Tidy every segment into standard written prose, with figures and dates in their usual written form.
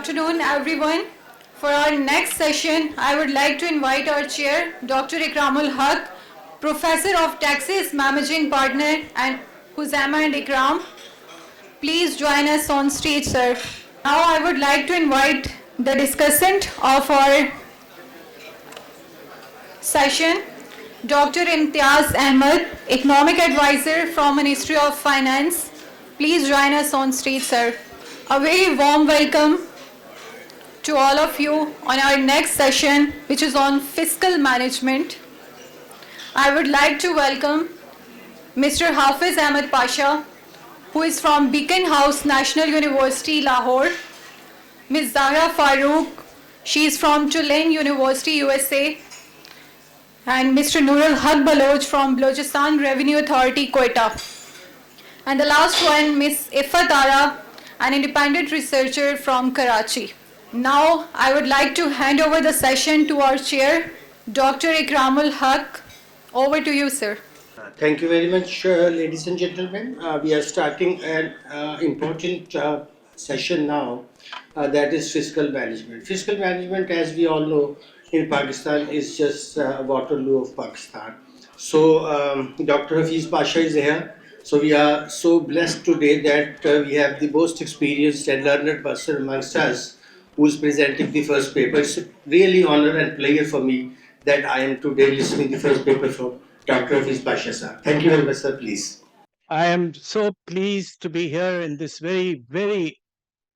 afternoon, everyone. For our next session, I would like to invite our chair, Dr. Ikramul Haq, Professor of Taxes, Managing Partner, and Huzama and Ikram. Please join us on stage, sir. Now I would like to invite the discussant of our session, Dr. Imtiaz Ahmed, Economic Advisor from Ministry of Finance. Please join us on stage, sir. A very warm welcome to all of you on our next session, which is on fiscal management. I would like to welcome Mr. Hafiz Ahmed Pasha, who is from Beaconhouse National University, Lahore. Ms. Zahra Farooq, she is from Tulane University, USA. And Mr. Nurul Haq Baloch from Balochistan Revenue Authority, Quetta. And the last one, Ms. Ifat Ara, an independent researcher from Karachi. Now, I would like to hand over the session to our chair, Dr. Ikramul Haq. Over to you, sir. Thank you very much, ladies and gentlemen. We are starting an important session now, that is fiscal management. Fiscal management, as we all know, in Pakistan is just Waterloo of Pakistan. So, Dr. Hafiz Pasha is here. So we are so blessed today that we have the most experienced and learned person amongst us who is presenting the first paper. It's a really honor and pleasure for me that I am today listening the first paper from Dr. Hafiz Pasha, sir. Thank you very much, sir, please. I am so pleased to be here in this very, very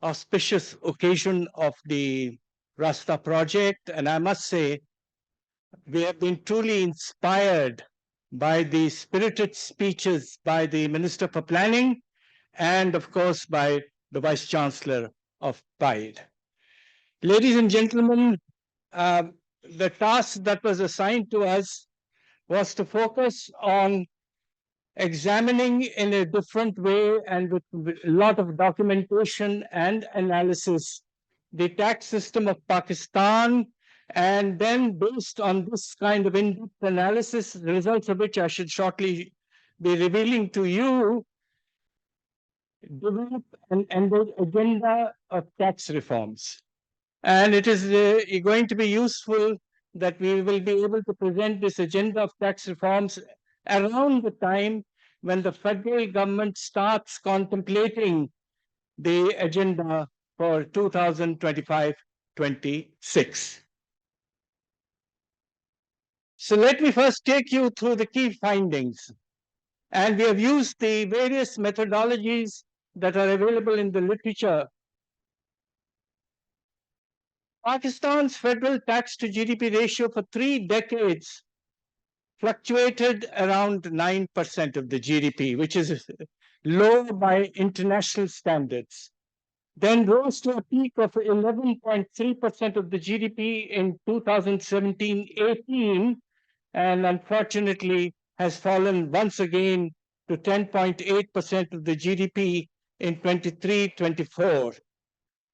auspicious occasion of the RASTA project. And I must say, we have been truly inspired by the spirited speeches by the Minister for Planning and, of course, by the Vice Chancellor of PIDE. Ladies and gentlemen, the task that was assigned to us was to focus on examining in a different way and with a lot of documentation and analysis the tax system of Pakistan, and then based on this kind of in-depth analysis, the results of which I should shortly be revealing to you, develop an agenda of tax reforms. And it is going to be useful that we will be able to present this agenda of tax reforms around the time when the federal government starts contemplating the agenda for 2025-26. So let me first take you through the key findings. And we have used the various methodologies that are available in the literature. Pakistan's federal tax to GDP ratio for 3 decades fluctuated around 9% of the GDP, which is low by international standards. Then rose to a peak of 11.3% of the GDP in 2017-18, and unfortunately has fallen once again to 10.8% of the GDP in 23-24.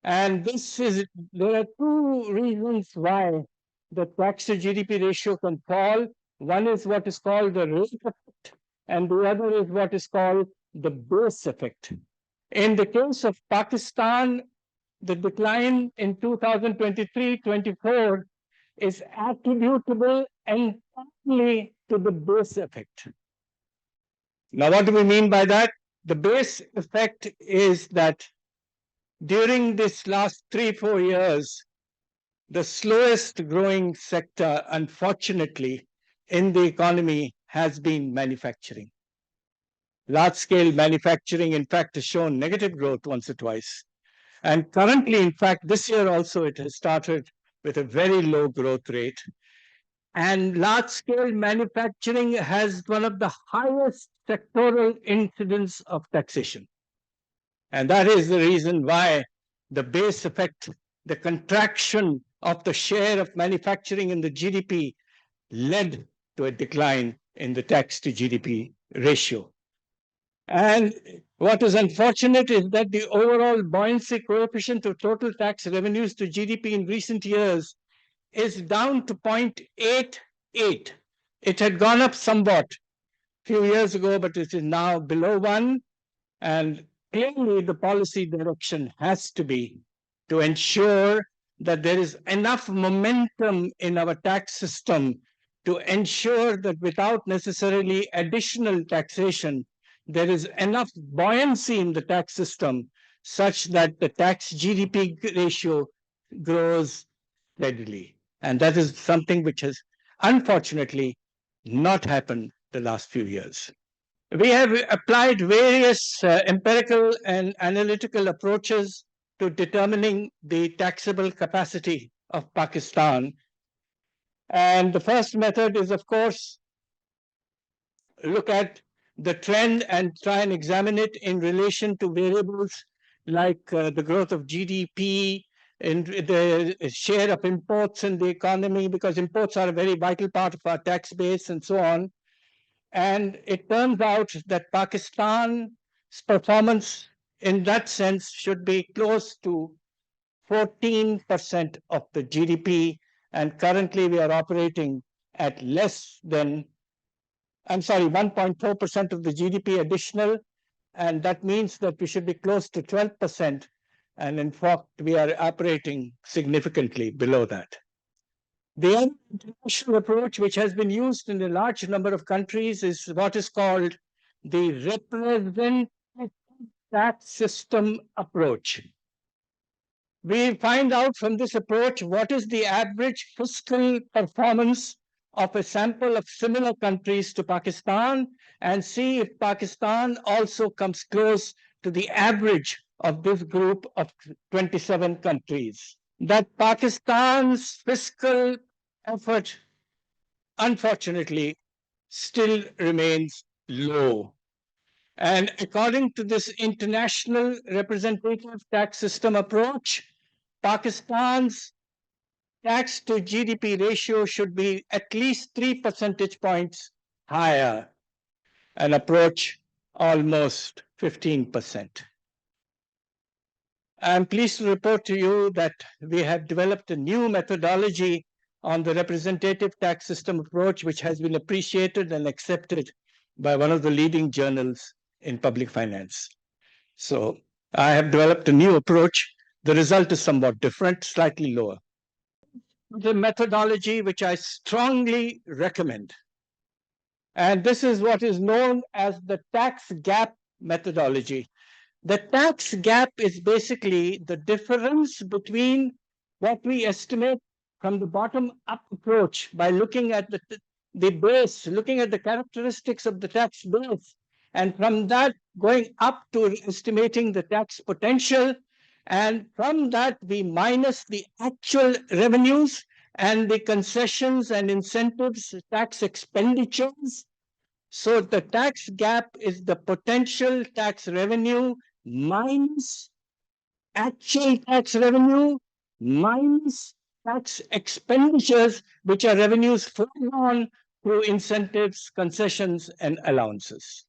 And there are two reasons why the tax to GDP ratio can fall. One is what is called the rate effect, and the other is what is called the base effect. In the case of Pakistan, the decline in 2023-24 is attributable entirely to the base effect. Now, what do we mean by that? The base effect is that during this last 3-4 years, the slowest growing sector, unfortunately, in the economy has been manufacturing. Large-scale manufacturing, in fact, has shown negative growth once or twice. And currently, in fact, this year also, it has started with a very low growth rate. And large-scale manufacturing has one of the highest sectoral incidence of taxation. And that is the reason why the base effect, the contraction of the share of manufacturing in the GDP led to a decline in the tax to GDP ratio. And what is unfortunate is that the overall buoyancy coefficient of total tax revenues to GDP in recent years is down to 0.88. It had gone up somewhat a few years ago, but it is now below 1. And clearly, the policy direction has to be to ensure that there is enough momentum in our tax system to ensure that without necessarily additional taxation, there is enough buoyancy in the tax system such that the tax-GDP ratio grows steadily. And that is something which has unfortunately not happened the last few years. We have applied various empirical and analytical approaches to determining the taxable capacity of Pakistan. And the first method is, of course, look at the trend and try and examine it in relation to variables like the growth of GDP and the share of imports in the economy, because imports are a very vital part of our tax base and so on. And it turns out that Pakistan's performance in that sense should be close to 14% of the GDP. And currently we are operating at less than, 1.4% of the GDP additional. And that means that we should be close to 12%. And in fact, we are operating significantly below that. The other international approach, which has been used in a large number of countries, is what is called the representative tax system approach. We find out from this approach what is the average fiscal performance of a sample of similar countries to Pakistan and see if Pakistan also comes close to the average of this group of 27 countries. That Pakistan's fiscal effort, unfortunately, still remains low. And according to this international representative tax system approach, Pakistan's tax-to-GDP ratio should be at least 3 percentage points higher, and approach almost 15%. I'm pleased to report to you that we have developed a new methodology on the representative tax system approach, which has been appreciated and accepted by one of the leading journals in public finance. So I have developed a new approach. The result is somewhat different, slightly lower. The methodology which I strongly recommend, and this is what is known as the tax gap methodology. The tax gap is basically the difference between what we estimate from the bottom up approach by looking at the base, looking at the characteristics of the tax base, and from that going up to estimating the tax potential. And from that, we minus the actual revenues and the concessions and incentives, tax expenditures. So the tax gap is the potential tax revenue minus actual tax revenue minus tax expenditures, which are revenues flowing on through incentives, concessions, and allowances.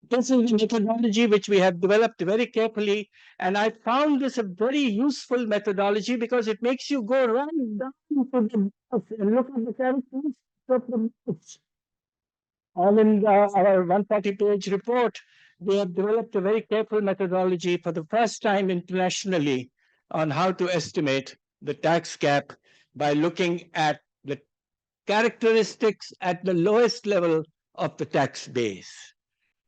This is a methodology which we have developed very carefully, and I found this a very useful methodology because it makes you go right down to the base and look at the characteristics of the base. And in our 140-page report, we have developed a very careful methodology for the first time internationally on how to estimate the tax gap by looking at the characteristics at the lowest level of the tax base.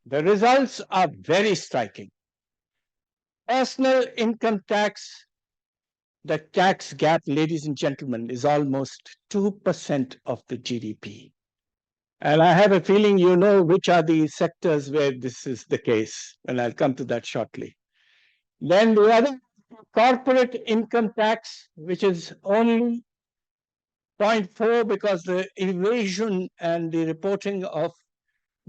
The results are very striking. Personal income tax, the tax gap, ladies and gentlemen, is almost 2% of the GDP. And I have a feeling you know which are the sectors where this is the case, and I'll come to that shortly. Then the other, corporate income tax, which is only 0.4 because the evasion and the reporting of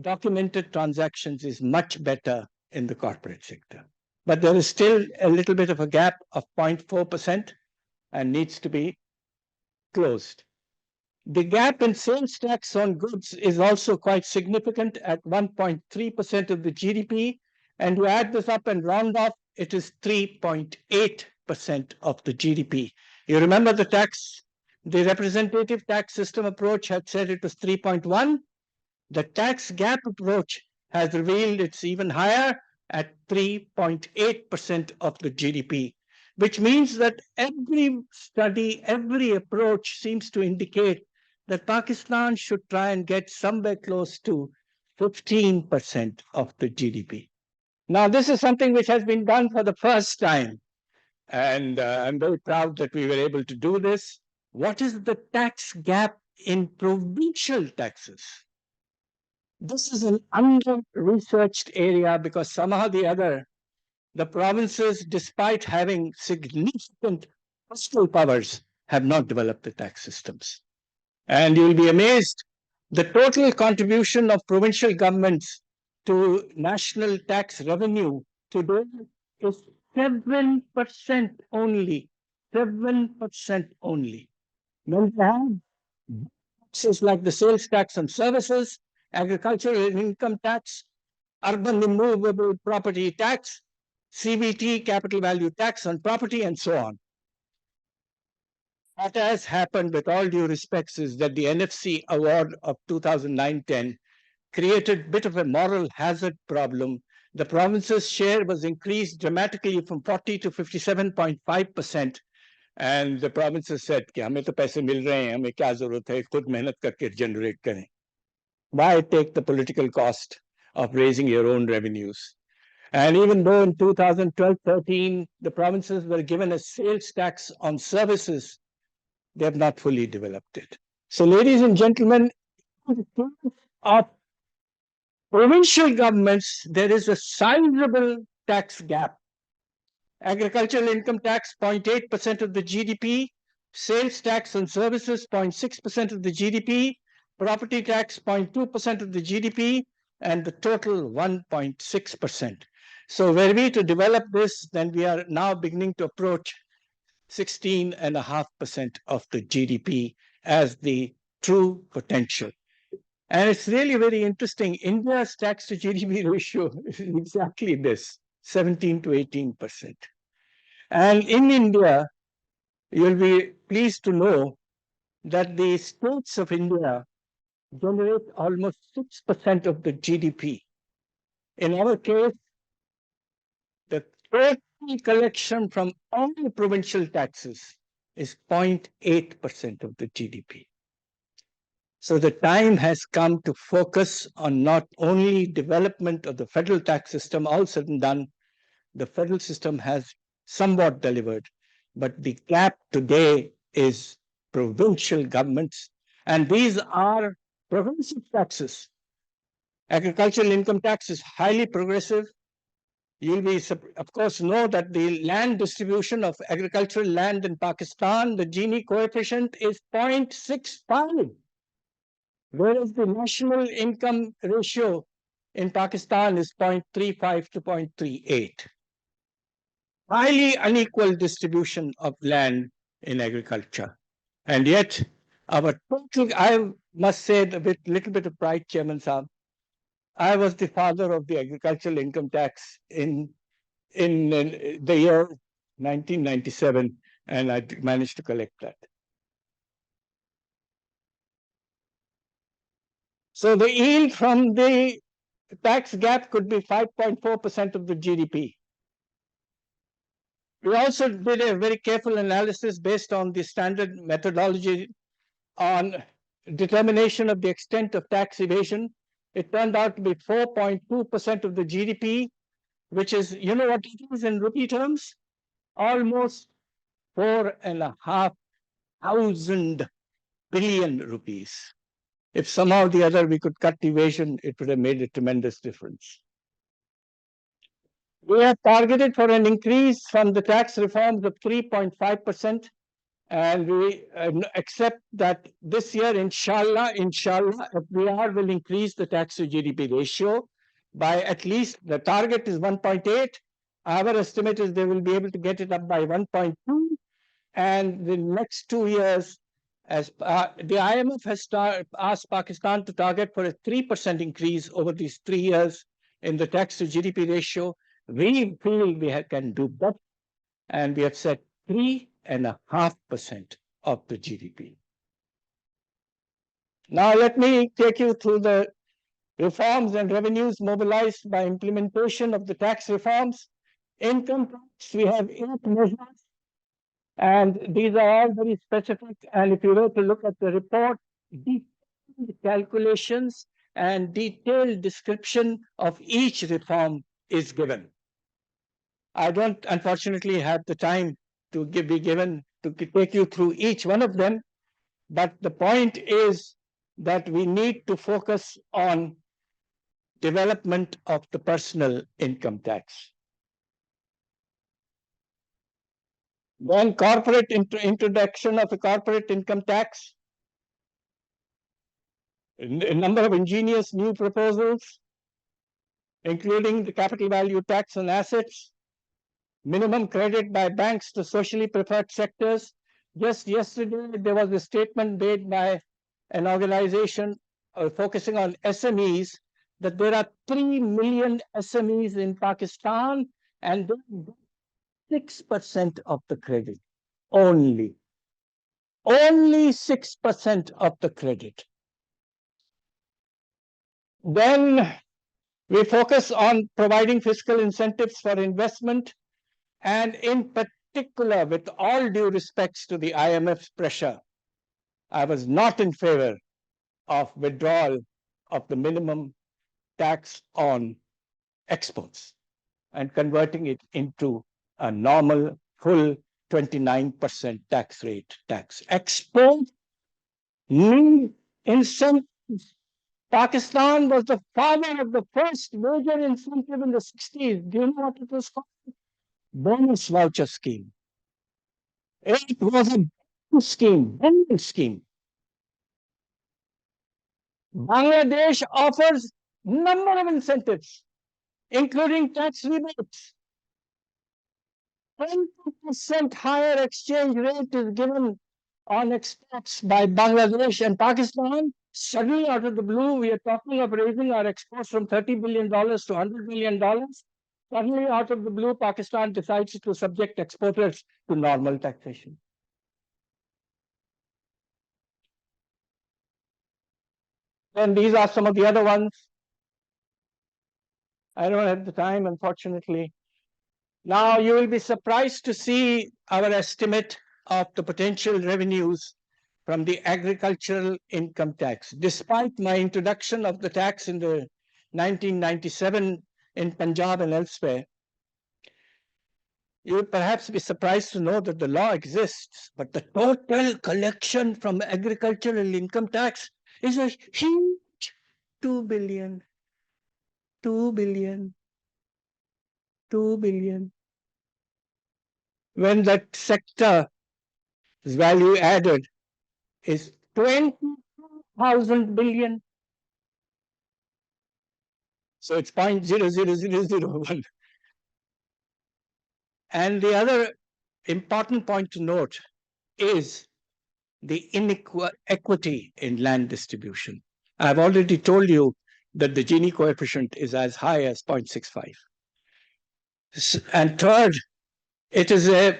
documented transactions is much better in the corporate sector. But there is still a little bit of a gap of 0.4% and needs to be closed. The gap in sales tax on goods is also quite significant at 1.3% of the GDP. And you add this up and round off, it is 3.8% of the GDP. You remember the representative tax system approach had said it was 3.1. The tax gap approach has revealed it's even higher at 3.8% of the GDP, which means that every study, every approach seems to indicate that Pakistan should try and get somewhere close to 15% of the GDP. Now, this is something which has been done for the first time, and I'm very proud that we were able to do this. What is the tax gap in provincial taxes? This is an under-researched area because somehow or the other, the provinces, despite having significant fiscal powers, have not developed the tax systems. And you'll be amazed, the total contribution of provincial governments to national tax revenue today is 7% only. 7% only. When they have taxes like the sales tax on services, agricultural income tax, urban immovable property tax, CVT, capital value tax on property, and so on. What has happened, with all due respects, is that the NFC award of 2009-10 created a bit of a moral hazard problem. The province's share was increased dramatically from 40 to 57.5%. And the provinces said, कि हमें तो पैसे मिल रहे हैं, हमें क्या जरूरत है, खुद मेहनत करके generate करें. Why take the political cost of raising your own revenues? And even though in 2012-13, the provinces were given a sales tax on services, they have not fully developed it. So, ladies and gentlemen, of provincial governments, there is a sizable tax gap. Agricultural income tax, 0.8% of the GDP, sales tax on services, 0.6% of the GDP, property tax, 0.2% of the GDP, and the total 1.6%. So were we to develop this, then we are now beginning to approach 16.5% of the GDP as the true potential. And it's really very interesting. India's tax to GDP ratio is exactly this, 17 to 18%. And in India, you'll be pleased to know that the states of India generate almost 6% of the GDP. In our case, the total collection from all provincial taxes is 0.8% of the GDP. So the time has come to focus on not only development of the federal tax system, all said and done, the federal system has somewhat delivered, but the gap today is provincial governments, and these are provincial taxes. Agricultural income tax is highly progressive. You'll be, of course, know that the land distribution of agricultural land in Pakistan, the Gini coefficient is 0.65, whereas the national income ratio in Pakistan is 0.35 to 0.38. Highly unequal distribution of land in agriculture. And yet, our total, I must say with little bit of pride, Chairman Saab, I was the father of the agricultural income tax in the year 1997, and I managed to collect that. So the yield from the tax gap could be 5.4% of the GDP. We also did a very careful analysis based on the standard methodology on determination of the extent of tax evasion. It turned out to be 4.2% of the GDP, which is, you know what it is in rupee terms? Almost 4,500 billion rupees. If somehow or the other we could cut evasion, it would have made a tremendous difference. We have targeted for an increase from the tax reforms of 3.5%, and we accept that this year, inshallah, FBR will increase the tax to GDP ratio by at least, the target is 1.8. Our estimate is they will be able to get it up by 1.2, and the next 2 years, as the IMF has asked Pakistan to target for a 3% increase over these 3 years in the tax to GDP ratio. We feel we can do better, and we have set 3.5% of the GDP. Now let me take you through the reforms and revenues mobilized by implementation of the tax reforms. Income tax, we have 8 measures And these are all very specific. And if you were to look at the report, detailed calculations and detailed description of each reform is given. I don't unfortunately have the time to be given to take you through each one of them, but the point is that we need to focus on development of the personal income tax. Then corporate introduction of a corporate income tax, a number of ingenious new proposals, including the capital value tax on assets, minimum credit by banks to socially preferred sectors. Just yesterday, there was a statement made by an organization focusing on SMEs that there are 3 million SMEs in Pakistan and 6% of the credit only. Only 6% of the credit. Then we focus on providing fiscal incentives for investment, and in particular, with all due respects to the IMF's pressure, I was not in favor of withdrawal of the minimum tax on exports and converting it into a normal full 29% tax rate tax. Export need incentives. Pakistan was the father of the first major incentive in the 60s. Do you know what it was called? Bonus voucher scheme. It was a scheme, bonus scheme. Bangladesh offers number of incentives, including tax rebates. 20% higher exchange rate is given on exports by Bangladesh and Pakistan. Suddenly, out of the blue, we are talking of raising our exports from $30 billion to $100 billion. Suddenly, out of the blue, Pakistan decides to subject exporters to normal taxation. And these are some of the other ones. I don't have the time, unfortunately. Now, you will be surprised to see our estimate of the potential revenues from the agricultural income tax. Despite my introduction of the tax in the 1997 in Punjab and elsewhere, you will perhaps be surprised to know that the law exists, but the total collection from agricultural income tax is a huge 2 billion. 2 billion. 2 billion. When that sector's value added is 20,000 billion. So it's 0.00001. And the other important point to note is the inequity in land distribution. I've already told you that the Gini coefficient is as high as 0.65. And third, it is a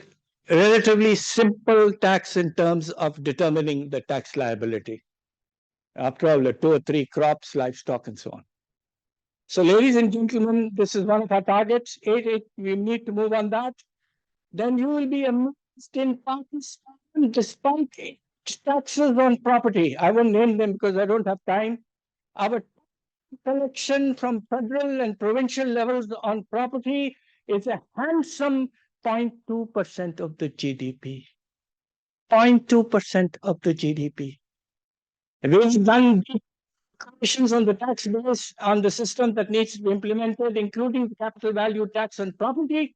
relatively simple tax in terms of determining the tax liability. After all, the 2 or 3 crops, livestock, and so on. So, ladies and gentlemen, this is one of our targets. We need to move on that. Then you will be amazed in Pakistan, despite taxes on property. I won't name them because I don't have time. Our collection from federal and provincial levels on property is a handsome 0.2% of the GDP. 0.2% of the GDP. We've done calculations on the tax base, on the system that needs to be implemented, including the capital value tax on property.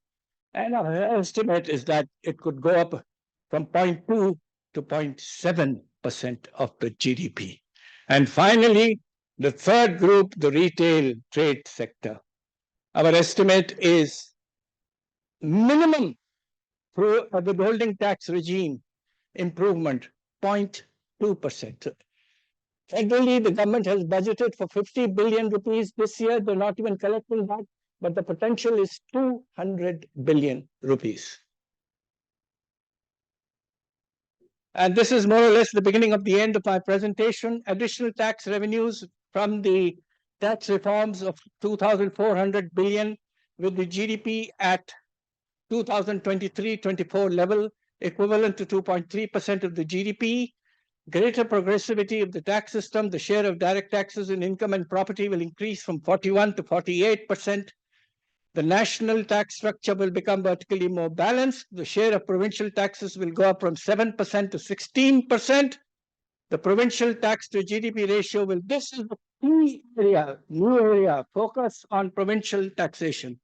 And our estimate is that it could go up from 0.2 to 0.7% of the GDP. And finally, the third group, the retail trade sector. Our estimate is minimum through the withholding tax regime improvement, 0.2%. Federally, the government has budgeted for 50 billion rupees this year. They're not even collecting that, but the potential is 200 billion rupees. And this is more or less the beginning of the end of my presentation. Additional tax revenues from the tax reforms of 2,400 billion, with the GDP at 2023-24 level equivalent to 2.3% of the GDP. Greater progressivity of the tax system, the share of direct taxes in income and property will increase from 41 to 48%. The national tax structure will become vertically more balanced. The share of provincial taxes will go up from 7% to 16%. The provincial tax to GDP ratio will, this is the key area, new area, focus on provincial taxation.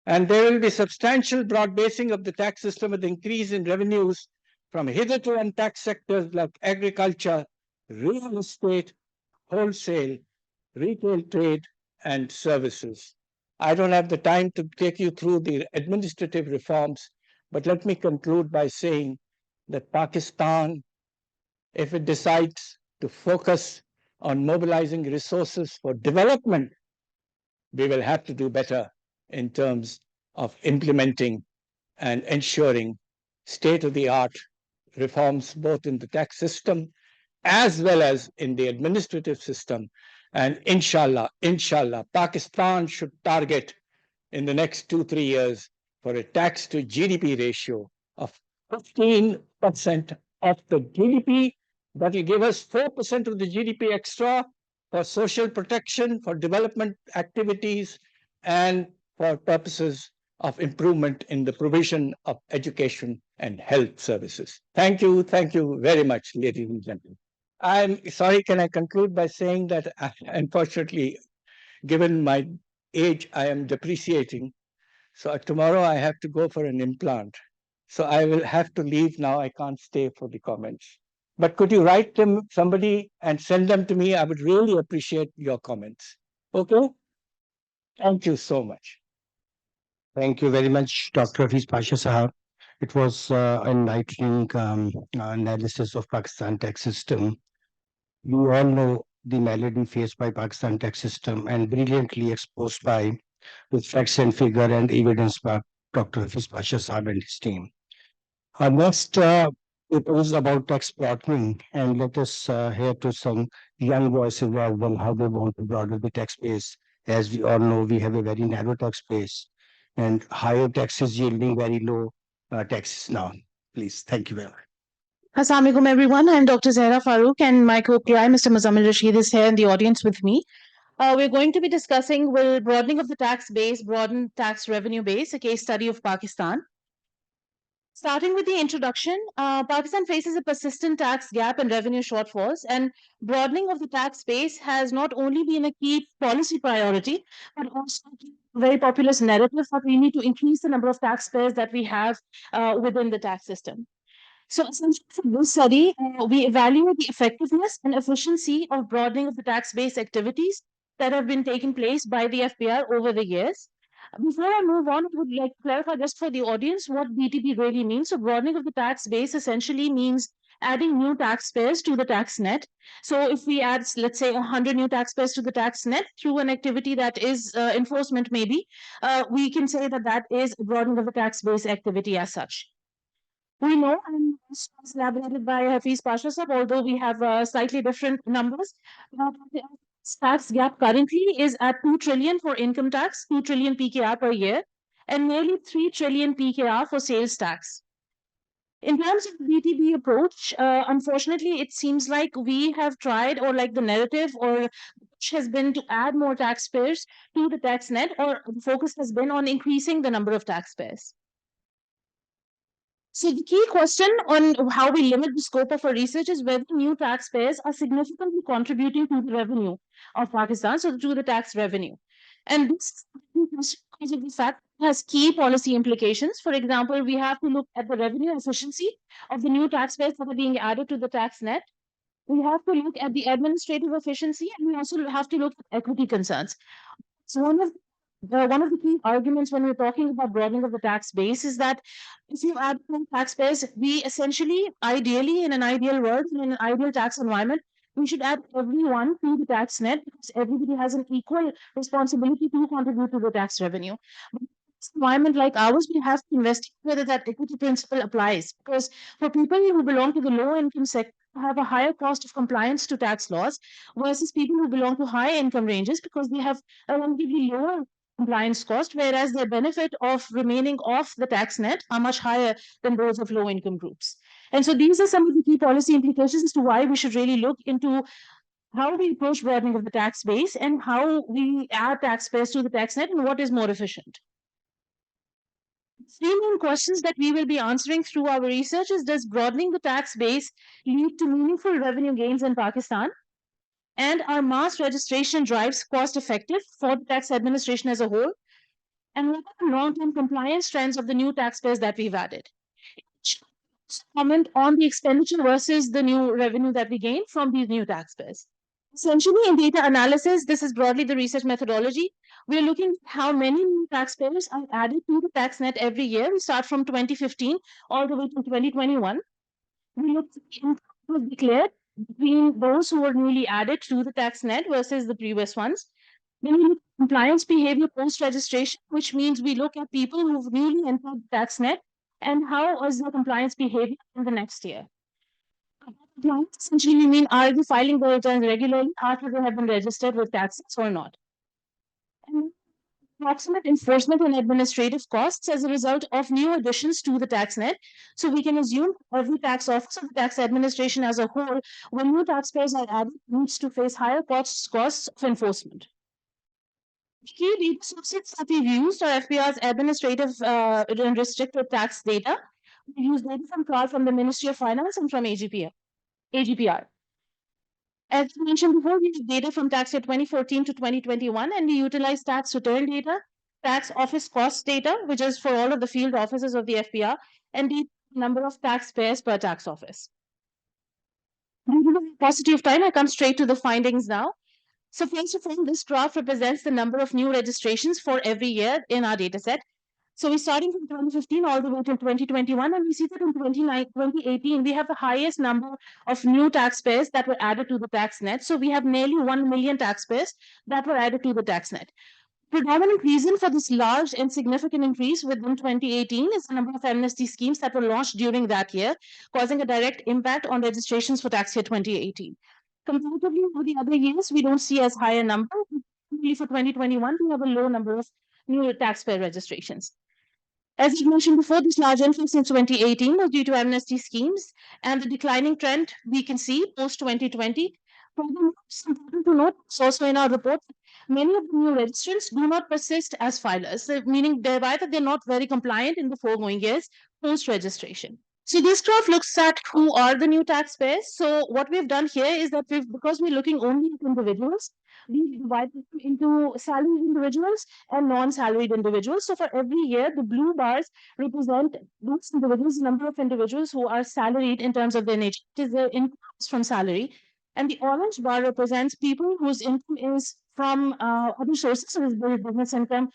And there will be substantial broad basing of the tax system with increase in revenues from hitherto untaxed sectors like agriculture, real estate, wholesale, retail trade, and services. I don't have the time to take you through the administrative reforms, but let me conclude by saying that Pakistan, if it decides to focus on mobilizing resources for development, we will have to do better in terms of implementing and ensuring state-of-the-art reforms both in the tax system as well as in the administrative system. And inshallah, Pakistan should target in the next 2-3 years for a tax to GDP ratio of 15% of the GDP. That will give us 4% of the GDP extra for social protection, for development activities, and for purposes of improvement in the provision of education and health services. Thank you very much, ladies and gentlemen. I'm sorry, can I conclude by saying that unfortunately, given my age, I am depreciating. So tomorrow I have to go for an implant. So I will have to leave now. I can't stay for the comments. But could you write them, somebody, and send them to me? I would really appreciate your comments. Okay? Thank you so much. Thank you very much, Dr. Hafiz Pasha Sahab. It was enlightening analysis of Pakistan tax system. You all know the malady faced by Pakistan tax system and brilliantly exposed by with facts and figure and evidence by Dr. Hafiz Pasha Sahab and his team. Our next it was about tax broadening, and let us hear to some young voices as well how they want to broaden the tax base. As we all know, we have a very narrow tax base and higher taxes yielding very low taxes now. Please, thank you very much. Assalamu alaikum, everyone. I'm Dr. Zahra Farooq, and my co-PI, Mr. Muzammil Rashid, is here in the audience with me. We're going to be discussing will broadening of the tax base broaden tax revenue base, a case study of Pakistan. Starting with the introduction, Pakistan faces a persistent tax gap and revenue shortfalls, and broadening of the tax base has not only been a key policy priority, but also a very populist narrative that we need to increase the number of taxpayers that we have within the tax system. So essentially for this study, we evaluate the effectiveness and efficiency of broadening of the tax base activities that have been taking place by the FBR over the years. Before I move on, I would like to clarify just for the audience what BTB really means. So broadening of the tax base essentially means adding new taxpayers to the tax net. So if we add, let's say, 100 new taxpayers to the tax net through an activity that is enforcement maybe, we can say that that is broadening of the tax base activity as such. We know, and as elaborated by Hafiz Pasha Sahab, although we have slightly different numbers, the tax gap currently is at 2 trillion for income tax, 2 trillion PKR per year, and nearly 3 trillion PKR for sales tax. In terms of the BTB approach, unfortunately, it seems like we have tried, or like the narrative or which has been to add more taxpayers to the tax net, or the focus has been on increasing the number of taxpayers. So the key question on how we limit the scope of our research is whether new taxpayers are significantly contributing to the revenue of Pakistan, so to the tax revenue. And this because of the fact has key policy implications. For example, we have to look at the revenue efficiency of the new taxpayers that are being added to the tax net. We have to look at the administrative efficiency, and we also have to look at equity concerns. So one of the key arguments when we're talking about broadening of the tax base is that if you add more taxpayers, we essentially, ideally, in an ideal world, in an ideal tax environment, we should add everyone to the tax net because everybody has an equal responsibility to contribute to the tax revenue. But in an environment like ours, we have to investigate whether that equity principle applies, because for people who belong to the low income sector, have a higher cost of compliance to tax laws versus people who belong to high income ranges because they have a relatively lower compliance cost, whereas the benefit of remaining off the tax net are much higher than those of low income groups. And so these are some of the key policy implications as to why we should really look into how we approach broadening of the tax base and how we add taxpayers to the tax net and what is more efficient. Three main questions that we will be answering through our research is: does broadening the tax base lead to meaningful revenue gains in Pakistan? And are mass registration drives cost effective for the tax administration as a whole? And what are the long-term compliance trends of the new taxpayers that we've added? Comment on the expenditure versus the new revenue that we gain from these new taxpayers. Essentially, in data analysis, this is broadly the research methodology. We're looking at how many new taxpayers are added to the tax net every year. We start from 2015 all the way to 2021. We look at the income was declared between those who were newly added to the tax net versus the previous ones. Then we look at compliance behavior post-registration, which means we look at people who've newly entered the tax net and how is their compliance behavior in the next year. Compliance essentially we mean, are they filing their returns regularly after they have been registered with taxes or not? And approximate enforcement and administrative costs as a result of new additions to the tax net. So we can assume every tax office of the tax administration as a whole, when new taxpayers are added, needs to face higher costs of enforcement. Key data sources that we've used are FBR's administrative and restricted tax data. We use data from the Ministry of Finance and from AGPR. As mentioned before, we have data from tax year 2014 to 2021, and we utilize tax return data, tax office cost data, which is for all of the field offices of the FBR, and the number of taxpayers per tax office. Due to the paucity of time, I come straight to the findings now. So first of all, this graph represents the number of new registrations for every year in our data set. So we're starting from 2015 all the way to 2021, and we see that in 2018, we have the highest number of new taxpayers that were added to the tax net. So we have nearly 1 million taxpayers that were added to the tax net. Predominant reason for this large and significant increase within 2018 is the number of amnesty schemes that were launched during that year, causing a direct impact on registrations for tax year 2018. Comparatively with the other years, we don't see as high a number. Only for 2021, we have a low number of new taxpayer registrations. As you mentioned before, this large increase in 2018 was due to amnesty schemes, and the declining trend we can see post 2020. It's important to note, it's also in our report, many of the new registrants do not persist as filers, meaning thereby that they're not very compliant in the foregoing years post registration. So this graph looks at who are the new taxpayers. So what we've done here is that because we're looking only at individuals, we divide them into salaried individuals and non-salaried individuals. So for every year, the blue bars represent those individuals, the number of individuals who are salaried in terms of their nature, it is their income from salary. And the orange bar represents people whose income is from other sources, so business income,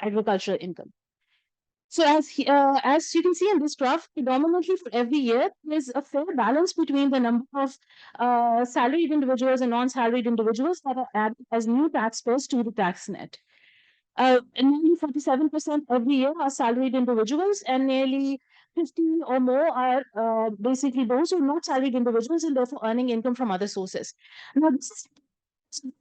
agricultural income. So as you can see in this graph, predominantly for every year, there's a fair balance between the number of salaried individuals and non-salaried individuals that are added as new taxpayers to the tax net. Nearly 47% every year are salaried individuals, and nearly 50 or more are basically those who are not salaried individuals and therefore earning income from other sources. Now, this is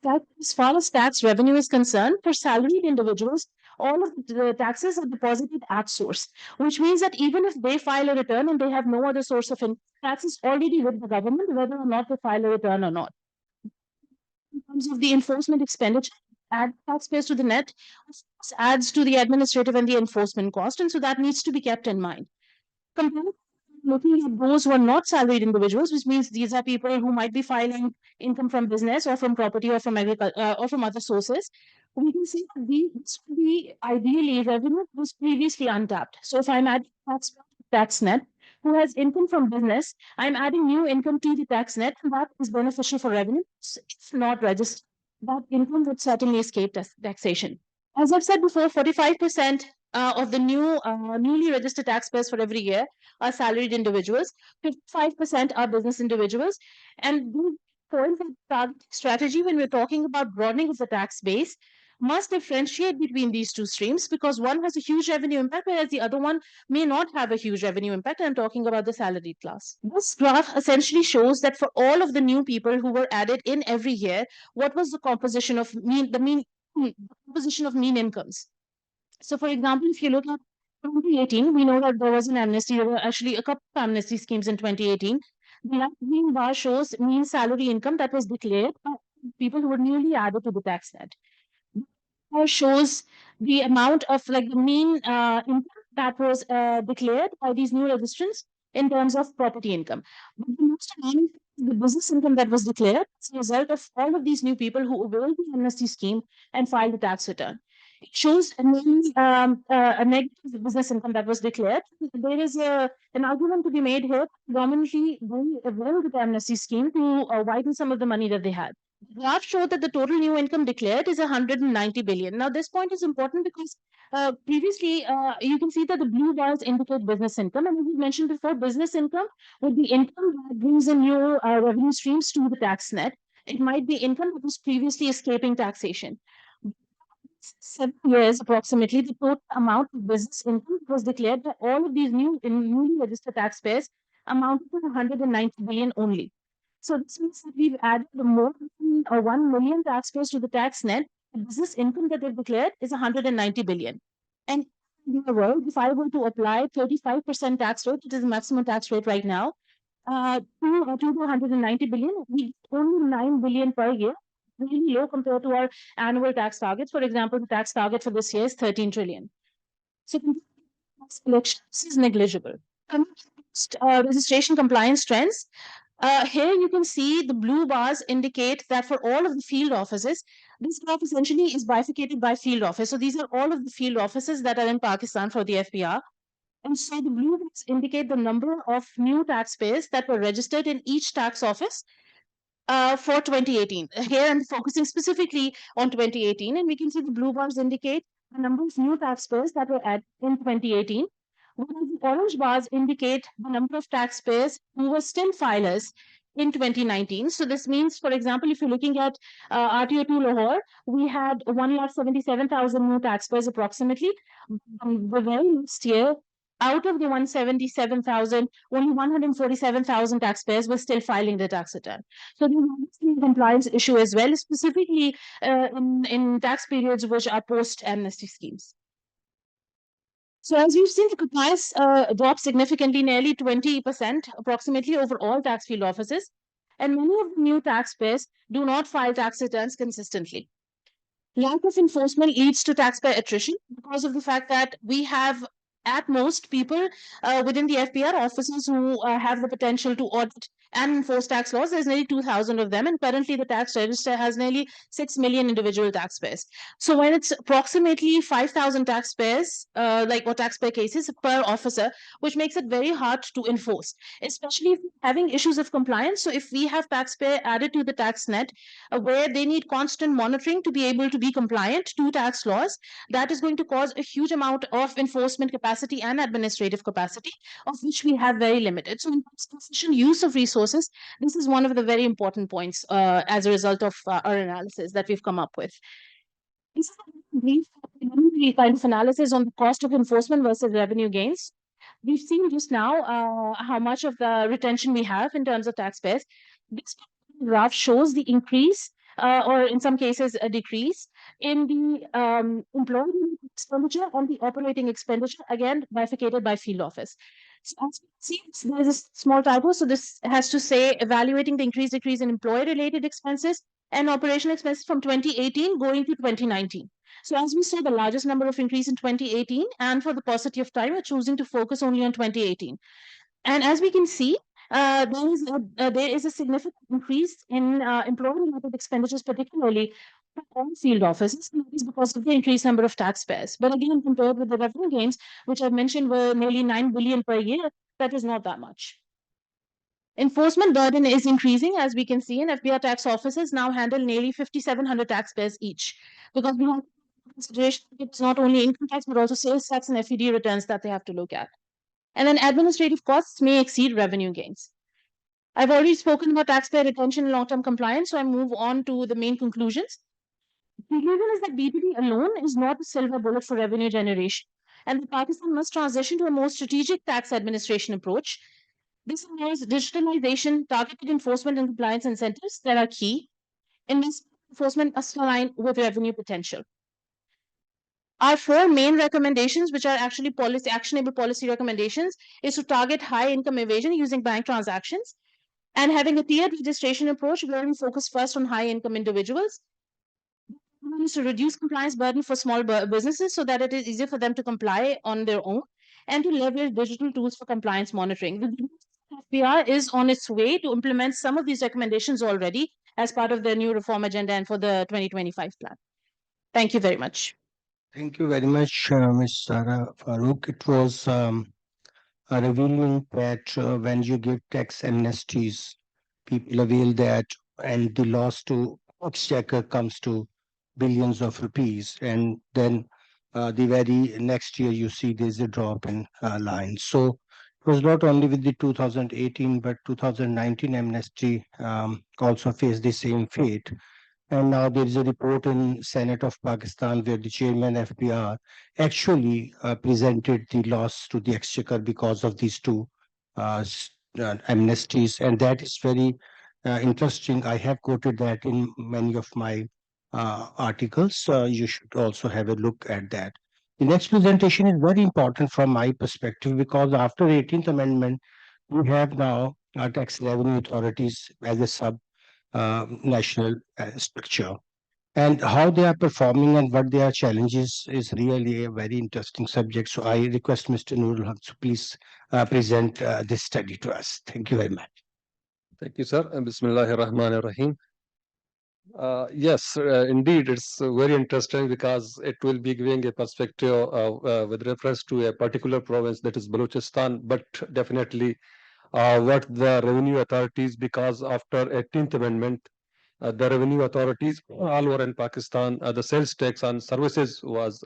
that as far as tax revenue is concerned, for salaried individuals, all of the taxes are deposited at source, which means that even if they file a return and they have no other source of income, taxes already with the government, whether or not they file a return or not. In terms of the enforcement expenditure, add taxpayers to the net adds to the administrative and the enforcement cost, and so that needs to be kept in mind. Looking at those who are not salaried individuals, which means these are people who might be filing income from business or from property or from agriculture or from other sources, we can see that this would be ideally revenue was previously untapped. So if I'm adding tax net who has income from business, I'm adding new income to the tax net, and that is beneficial for revenue. If not registered, that income would certainly escape taxation. As I've said before, 45% of the newly registered taxpayers for every year are salaried individuals, 55% are business individuals, and the point of target strategy when we're talking about broadening of the tax base must differentiate between these two streams, because one has a huge revenue impact, whereas the other one may not have a huge revenue impact. I'm talking about the salaried class. This graph essentially shows that for all of the new people who were added in every year, what was the composition of the mean the composition of mean incomes. So, for example, if you look at 2018, we know that there was an amnesty. There were actually a couple of amnesty schemes in 2018. The left green bar shows mean salary income that was declared by people who were newly added to the tax net. Shows the amount of like the mean income that was declared by these new registrants in terms of property income. But the most alarming is the business income that was declared as a result of all of these new people who availed the amnesty scheme and filed the tax return. It shows a negative business income that was declared. There is an argument to be made here. Predominantly, they availed the amnesty scheme to widen some of the money that they had. The graph showed that the total new income declared is 190 billion. Now, this point is important because previously you can see that the blue bars indicate business income, and as we mentioned before, business income would be income that brings in new revenue streams to the tax net. It might be income that was previously escaping taxation. 7 years approximately, the total amount of business income was declared by all of these newly registered taxpayers amounted to 190 billion only. So this means that we've added more than 1 million taxpayers to the tax net. The business income that they've declared is 190 billion. And in the world, if I were to apply 35% tax rate, which is the maximum tax rate right now, to 190 billion, we get only 9 billion per year, really low compared to our annual tax targets. For example, the tax target for this year is 13 trillion. So tax collections is negligible. Registration compliance trends. Here you can see the blue bars indicate that for all of the field offices, this graph essentially is bifurcated by field office. So these are all of the field offices that are in Pakistan for the FPR. And so the blue bars indicate the number of new taxpayers that were registered in each tax office for 2018. Here I'm focusing specifically on 2018, and we can see the blue bars indicate the number of new taxpayers that were added in 2018. Whereas the orange bars indicate the number of taxpayers who were still filers in 2019. So this means, for example, if you're looking at RTO2 Lahore, we had 1,77,000 new taxpayers approximately. The very next year, out of the 177,000, only 147,000 taxpayers were still filing their tax return. So there's a compliance issue as well, specifically in tax periods which are post-amnesty schemes. So as we've seen, the compliance dropped significantly, nearly 20% approximately over all tax field offices. And many of the new taxpayers do not file tax returns consistently. Lack of enforcement leads to taxpayer attrition because of the fact that we have at most people within the FPR offices who have the potential to audit and enforce tax laws. There's nearly 2,000 of them, and currently the tax register has nearly 6 million individual taxpayers. So when it's approximately 5,000 taxpayers, or taxpayer cases per officer, which makes it very hard to enforce, especially if having issues of compliance. So if we have taxpayer added to the tax net where they need constant monitoring to be able to be compliant to tax laws, that is going to cause a huge amount of enforcement capacity and administrative capacity, of which we have very limited. So in efficient use of resources, this is one of the very important points as a result of our analysis that we've come up with. This is a brief kind of analysis on the cost of enforcement versus revenue gains. We've seen just now how much of the retention we have in terms of taxpayers. This graph shows the increase or in some cases a decrease in the employee expenditure and the operating expenditure, again bifurcated by field office. So as you see, there is a small typo. So this has to say evaluating the decrease in employee-related expenses and operational expenses from 2018 going to 2019. So as we saw, the largest number of increase in 2018, and for the paucity of time, we're choosing to focus only on 2018. And as we can see, there is a significant increase in employee-related expenditures, particularly for all field offices. And that is because of the increased number of taxpayers. But again, compared with the revenue gains, which I've mentioned were nearly 9 billion per year, that is not that much. Enforcement burden is increasing, as we can see, in FBR tax offices now handle nearly 5,700 taxpayers each, because we have consideration it's not only income tax but also sales tax and FED returns that they have to look at. And then administrative costs may exceed revenue gains. I've already spoken about taxpayer retention and long-term compliance, so I move on to the main conclusions. The conclusion is that BTD alone is not a silver bullet for revenue generation, and that Pakistan must transition to a more strategic tax administration approach. This involves digitalization, targeted enforcement and compliance incentives that are key, investment enforcement must align with revenue potential. Our four main recommendations, which are actually actionable policy recommendations, is to target high income evasion using bank transactions and having a tiered registration approach where we focus first on high income individuals. One is to reduce compliance burden for small businesses so that it is easier for them to comply on their own and to leverage digital tools for compliance monitoring. The FBR is on its way to implement some of these recommendations already as part of the new reform agenda and for the 2025 plan. Thank you very much. Thank you very much, Ms. Sara Farouk. It was revealing that when you give tax amnesties, people avail that, and the loss to exchequer comes to billions of rupees, and then the very next year you see there's a drop in lines. So it was not only with the 2018 but 2019 amnesty also faced the same fate. And now there is a report in Senate of Pakistan where the chairman FBR actually presented the loss to the exchequer because of these two amnesties, and that is very interesting. I have quoted that in many of my articles. You should also have a look at that. The next presentation is very important from my perspective because after 18th Amendment, we have now tax revenue authorities as a sub national structure. And how they are performing and what their challenges is really a very interesting subject. So I request Mr. Nurul Haq to please present this study to us. Thank you very much. Thank you, sir. Bismillahir Rahmanir Rahim. Yes, indeed, it's very interesting because it will be giving a perspective with reference to a particular province, that is Balochistan, but definitely what the revenue authorities, because after 18th Amendment, the revenue authorities all over in Pakistan, the sales tax on services was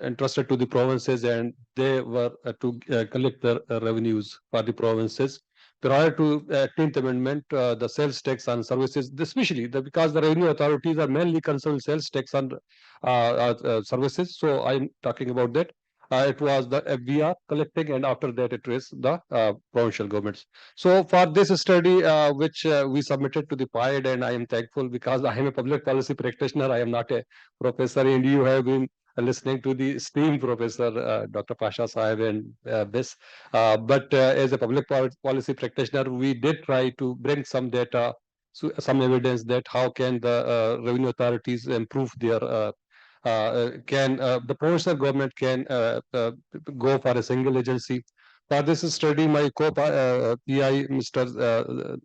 entrusted to the provinces, and they were to collect the revenues for the provinces. Prior to 18th Amendment, the sales tax on services, especially because the revenue authorities are mainly concerned sales tax on services. So I'm talking about that. It was the FBR collecting, and after that it is the provincial governments. So for this study, which we submitted to the PIDE, and I am thankful because I am a public policy practitioner. I am not a professor, and you have been listening to the esteemed professor, Dr. Pasha Sahib and this. But as a public policy practitioner, we did try to bring some data, some evidence that how can the revenue authorities improve their the provincial government can go for a single agency. For this study, my PI, Mr.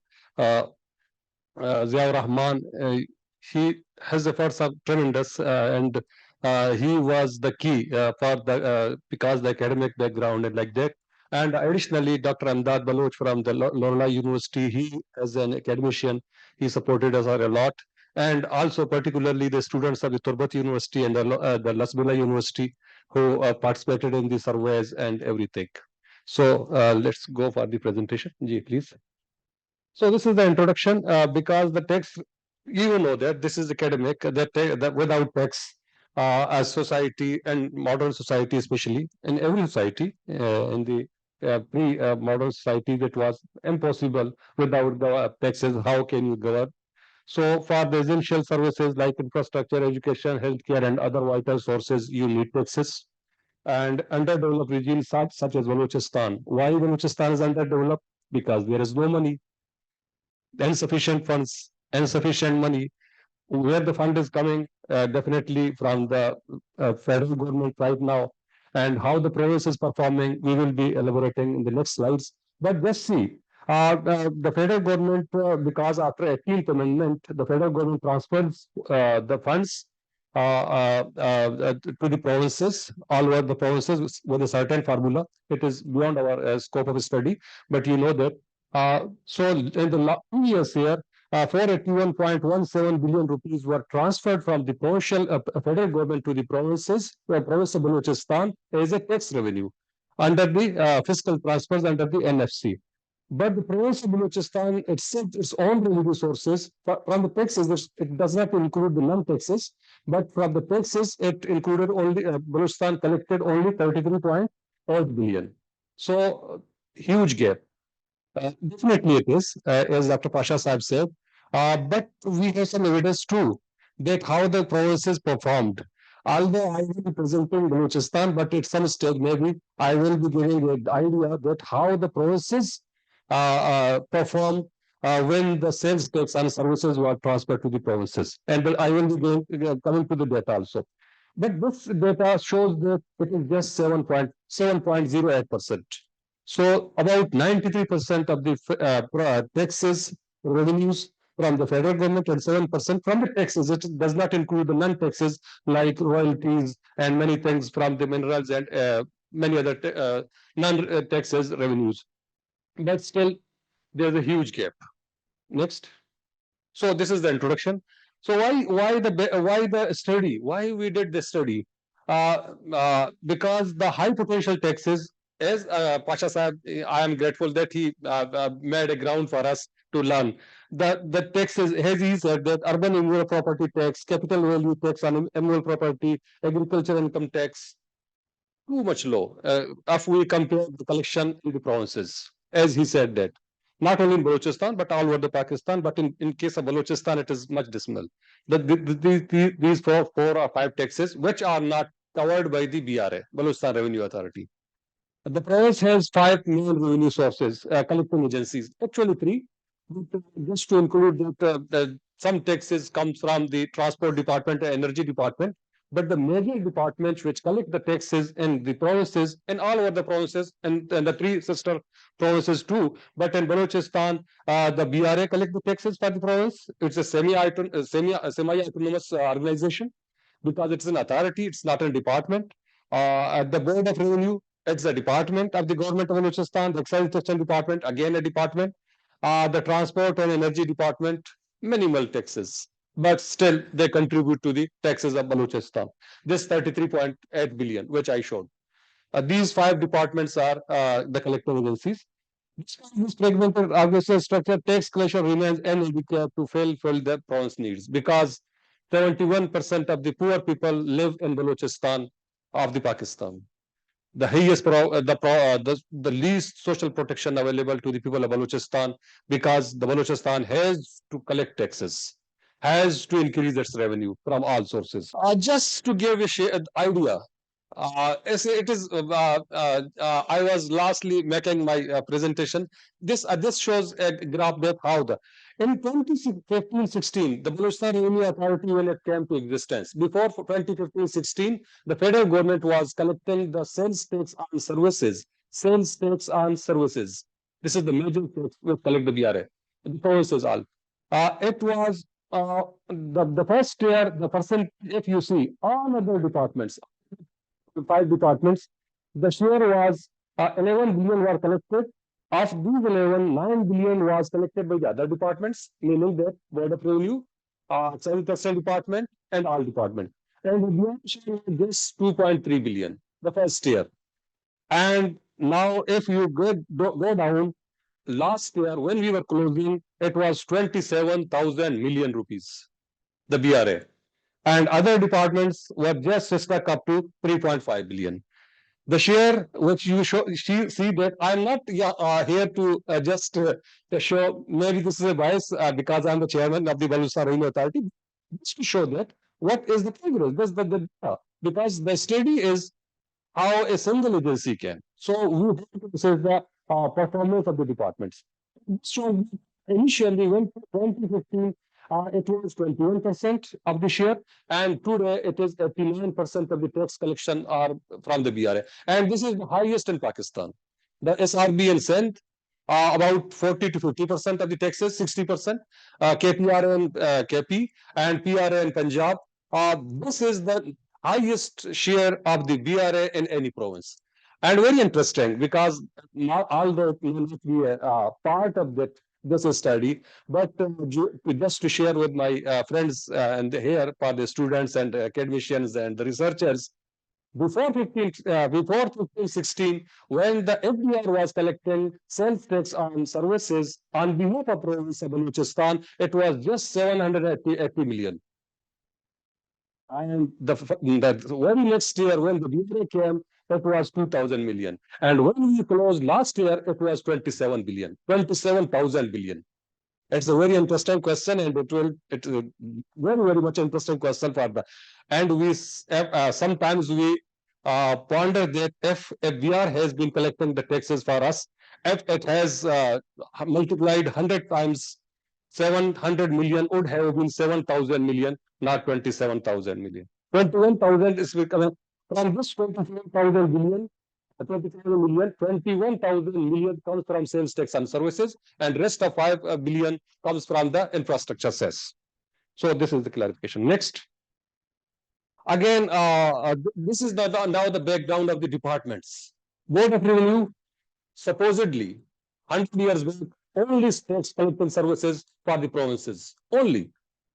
Ziaur Rahman, he has efforts are tremendous, and he was the key for the because the academic background and like that. And additionally, Dr. Amdad Baloch from the Lorna University, he as an academician, he supported us a lot. And also particularly the students of the Turbat University and the Lasbila University who participated in the surveys and everything. So let's go for the presentation. Ji, please. So this is the introduction because the text, you know that this is academic, that without text, as society and modern society, especially in every society, in the pre-modern society, that was impossible without the taxes. How can you govern? So for the essential services like infrastructure, education, healthcare, and other vital sources, you need taxes. And underdeveloped regions such as Balochistan. Why Balochistan is underdeveloped? Because there is no money, insufficient funds, insufficient money. Where the fund is coming, definitely from the federal government right now, and how the province is performing, we will be elaborating in the next slides. But let's see. The federal government, because after 18th Amendment, the federal government transfers the funds to the provinces, all over the provinces with a certain formula. It is beyond our scope of study, but you know that. So in the last 2 years here, 481.17 billion rupees were transferred from the provincial federal government to the provinces, province of Balochistan, as a tax revenue under the fiscal transfers under the NFC. But the province of Balochistan accepts its own revenue sources from the taxes. It does not include the non-taxes, but from the taxes, it included only Balochistan collected only 33.8 billion. So huge gap. Definitely it is, as Dr. Pasha Sahib said. But we have some evidence too that how the provinces performed. Although I will be presenting Balochistan, but at some stage maybe I will be giving an idea that how the provinces perform when the sales tax and services were transferred to the provinces. And I will be coming to the data also. But this data shows that it is just 7.08%. So about 93% of the taxes revenues from the federal government and 7% from the taxes. It does not include the non-taxes like royalties and many things from the minerals and many other non-taxes revenues. But still, there's a huge gap. Next. So this is the introduction. So why the study? Why we did this study? Because the high potential taxes, as Pasha said, I am grateful that he made a ground for us to learn. The taxes, as he said, that urban immovable property tax, capital value tax on immovable property, agriculture income tax, too much low if we compare the collection in the provinces, as he said that. Not only in Balochistan, but all over the Pakistan. But in case of Balochistan, it is much dismal. These four or five taxes, which are not covered by the BRA, Balochistan Revenue Authority. The province has five main revenue sources, collecting agencies. Actually, three. But, just to include that, some taxes come from the transport department and energy department. But the major departments which collect the taxes in the provinces and all over the provinces and the three sister provinces too. But in Balochistan, the BRA collect the taxes for the province. It's a semi-autonomous organization because it's an authority. It's not a department. At the Board of Revenue, it's a department of the government of Balochistan. The Excise Taxation Department, again a department. The Transport and Energy Department, minimal taxes, but still they contribute to the taxes of Balochistan. This 33.8 billion, which I showed. These five departments are the collective agencies. This fragmented organizational structure, tax collection remains inadequate to fulfill the province needs because 71% of the poor people live in Balochistan of the Pakistan. The highest the least social protection available to the people of Balochistan because the Balochistan has to collect taxes, has to increase its revenue from all sources. Just to give an idea, it is. I was lastly making my presentation. This shows a graph that how the in 2015-16, the Balochistan Revenue Authority, when it came to existence, before 2015-16, the federal government was collecting the sales tax on services. Sales tax on services. This is the major tax we collect the BRA. The provinces all. It was the first year, the percent, if you see, all other departments, five departments, the share was 11 billion were collected. Of these 11, 9 billion was collected by the other departments, meaning that Board of Revenue, Taxation Department, and all departments. And the BRA share was just 2.3 billion the first year. And now, if you go down, last year when we were closing, it was 27,000 million rupees, the BRA. And other departments were just stuck up to 3.5 billion. The share which you see that I'm not here to just to show, maybe this is a bias because I'm the chairman of the Balochistan Revenue Authority, just to show that what is the progress, this the data, because the study is how a single agency can. So we have to say the performance of the departments. So initially, when 2015, it was 21% of the share, and today it is 89% of the tax collection are from the BRA. And this is the highest in Pakistan. The SRB and Sindh, about 40 to 50% of the taxes, 60%, KPR and KP, and PRA and Punjab. This is the highest share of the BRA in any province. And very interesting because now, although we will not be a part of this study, but just to share with my friends and here for the students and academicians and the researchers, before 1516, when the FDR was collecting sales tax on services on behalf of province of Balochistan, it was just 780 million. And the very next year, when the BRA came, it was 2,000 million. And when we closed last year, it was 27 billion, 27,000 billion. It's a very interesting question, and it's a very much interesting question for the. And sometimes we ponder that if BR has been collecting the taxes for us, if it has multiplied 100 times, 700 million would have been 7,000 million, not 27,000 million. 21,000 is becoming from this 27,000 billion. 27 million, 21,000 million comes from sales tax and services, and rest of 5 billion comes from the infrastructure cess. So this is the clarification. Next. Again, this is now the background of the departments. Board of Revenue, supposedly, 100 years back, only tax collecting services for the provinces. Only.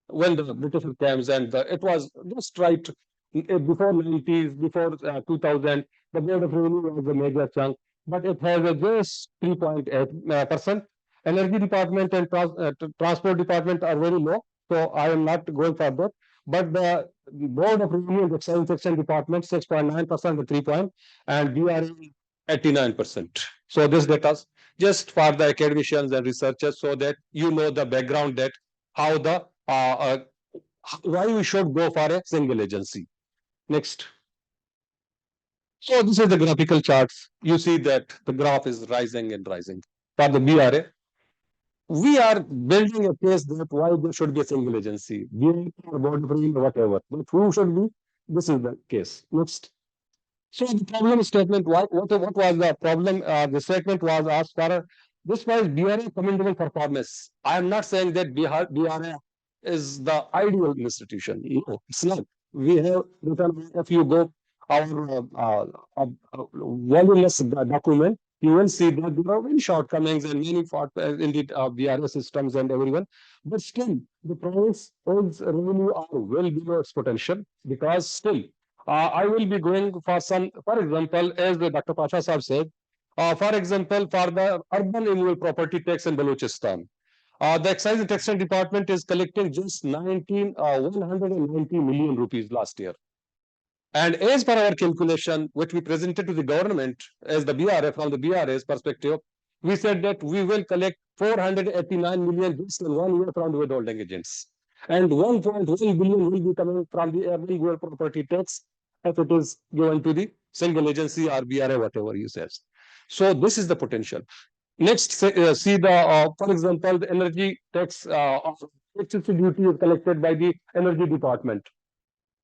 When the British came, and it was just right before 90s, before 2000, the Board of Revenue was a major chunk, but it has a just 3.8%. Energy department and transport department are very low, so I am not going for that. But the Board of Revenue and Excise Taxation department 6.9% and 3 and BRA 89%. So this data just for the academicians and researchers, so that you know the background, that how the why we should go for a single agency. Next. So this is the graphical charts. You see that the graph is rising and rising. For the BRA, we are building a case that why there should be a single agency, BRA, Board of Revenue, whatever. But who should be? This is the case. Next. So the problem statement, what was the problem? The statement was asked for this was BRA commendable performance. I am not saying that BRA is the ideal institution. No, it's not. We have written, if you go our voluminous document, you will see that there are many shortcomings and many faults in the BRA systems and everyone. But still, the province is revenue are well below its potential, because still, I will be going for some, for example, as the Dr. Pasha Sahab said, for example, for the urban immovable property tax in Balochistan, the excise and taxation department is collecting just 190 million rupees last year. And as per our calculation, which we presented to the government as the BRA, from the BRA's perspective, we said that we will collect 489 million just in 1 year from the withholding agents. And 1.1 billion will be coming from the urban property tax if it is given to the single agency or BRA, whatever you say. So this is the potential. Next, see the, for example, the energy tax, electricity duty is collected by the energy department.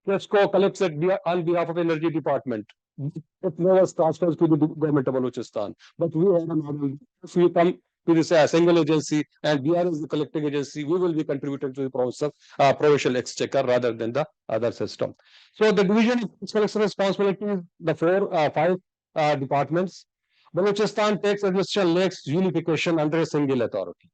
Fiscal collects it on behalf of energy department. It never transfers to the government of Balochistan. But we have a model. If we come to this single agency and BR is the collecting agency, we will be contributing to the provincial exchequer rather than the other system. So the division of collection responsibilities, the 5 departments. Balochistan takes administration lakes unification under a single authority.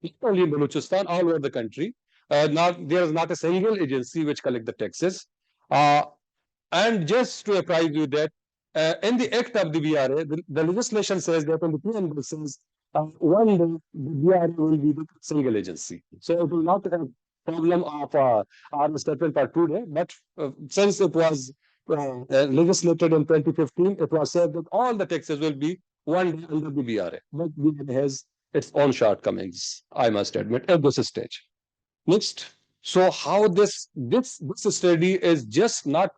Not only in Balochistan, all over the country. There is not a single agency which collect the taxes. And just to apprise you that in the act of the BRA, the legislation says that in the PN says one day the BRA will be the single agency. So it will not have problem of our statement for today, but since it was legislated in 2015, it was said that all the taxes will be one day under the BRA. But BRA has its own shortcomings, I must admit, at this stage. Next, so how this study is just not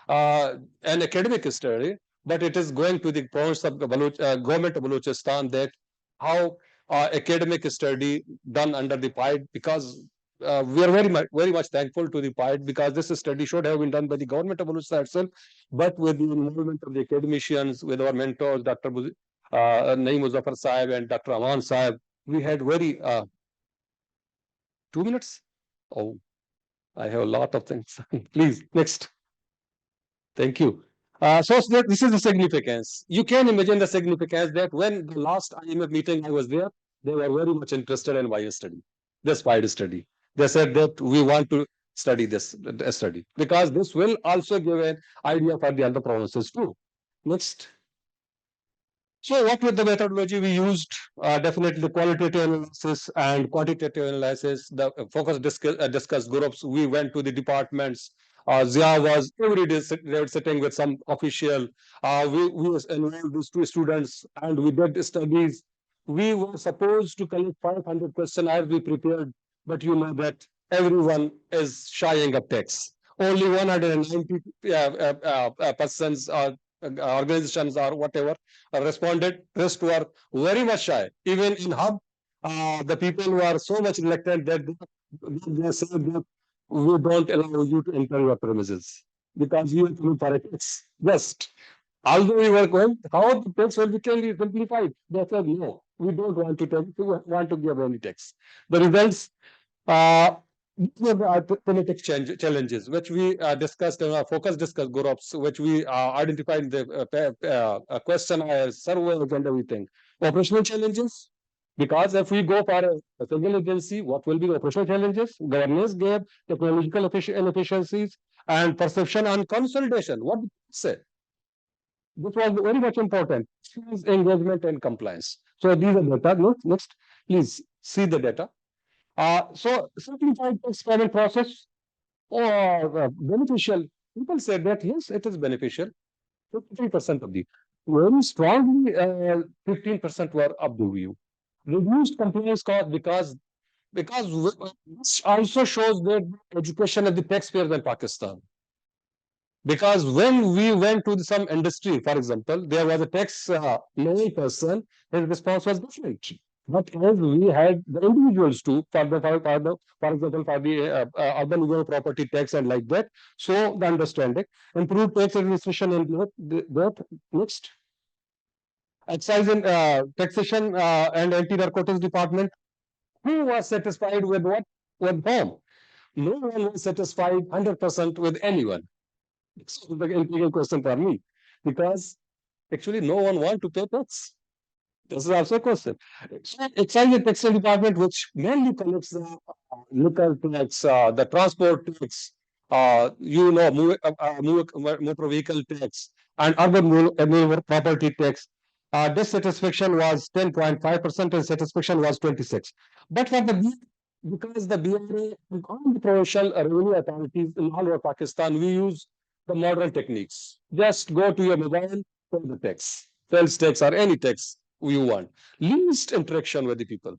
an academic study, but it is going to the province of the government of Balochistan, that how academic study done under the PIDE, because we are very much thankful to the PIDE, because this study should have been done by the government of Balochistan itself, but with the involvement of the academicians, with our mentors, Dr. Naeem Muzaffar Sahib and Dr. Aman Sahib, we had very 2 minutes? Oh, I have a lot of things. Please, next. Thank you. So this is the significance. You can imagine the significance that when the last IMF meeting I was there, they were very much interested in why study, this PIDE study. They said that we want to study this study, because this will also give an idea for the other provinces too. Next. So what was the methodology we used? Definitely the qualitative analysis and quantitative analysis, the focus discuss groups. We went to the departments. Zia was every day sitting with some official. We enrolled these 2 students and we did studies. we were supposed to collect 500 questionnaires we prepared, but you know that everyone is shying of tax. Only 190 persons or organizations or whatever responded. Rest were very much shy. Even in Hub, the people were so much reluctant that they said that we don't allow you to enter your premises because you are coming for a tax. Just although we were going, how the tax will be simplified? They said, no, we don't want to take, we want to give any tax. The results, these were the thematic challenges, which we discussed in our focus discuss groups, which we identified in the questionnaire, surveys, and everything. Operational challenges, because if we go for a single agency, what will be the operational challenges? Governance gap, technological inefficiencies, and perception and consolidation. What did you say? This was very much important. Skills, engagement, and compliance. So these are data. Next, please see the data. So simplified tax payment process or beneficial. People said that yes, it is beneficial. 53% of the very strongly 15% were of the view. Reduced compliance cost because this also shows that education of the taxpayers in Pakistan. Because when we went to some industry, for example, there was a tax knowing person, his response was different. But as we had the individuals too, for example, for the urban rural property tax and like that, so the understanding, improved tax administration and that next. Excise and taxation and anti-narcotics department, who was satisfied with what? With whom? No one was satisfied 100% with anyone. It's the intriguing question for me because actually no one want to pay tax. This is also a question. So excise and taxation department, which mainly collects the liquor tax, the transport tax, motor vehicle tax, and urban rural property tax. Dissatisfaction was 10.5% and satisfaction was 26. But for the because the BRA and all the provincial revenue authorities in all over Pakistan, we use the modern techniques. Just go to your mobile, pay the tax, sales tax or any tax you want. Least interaction with the people.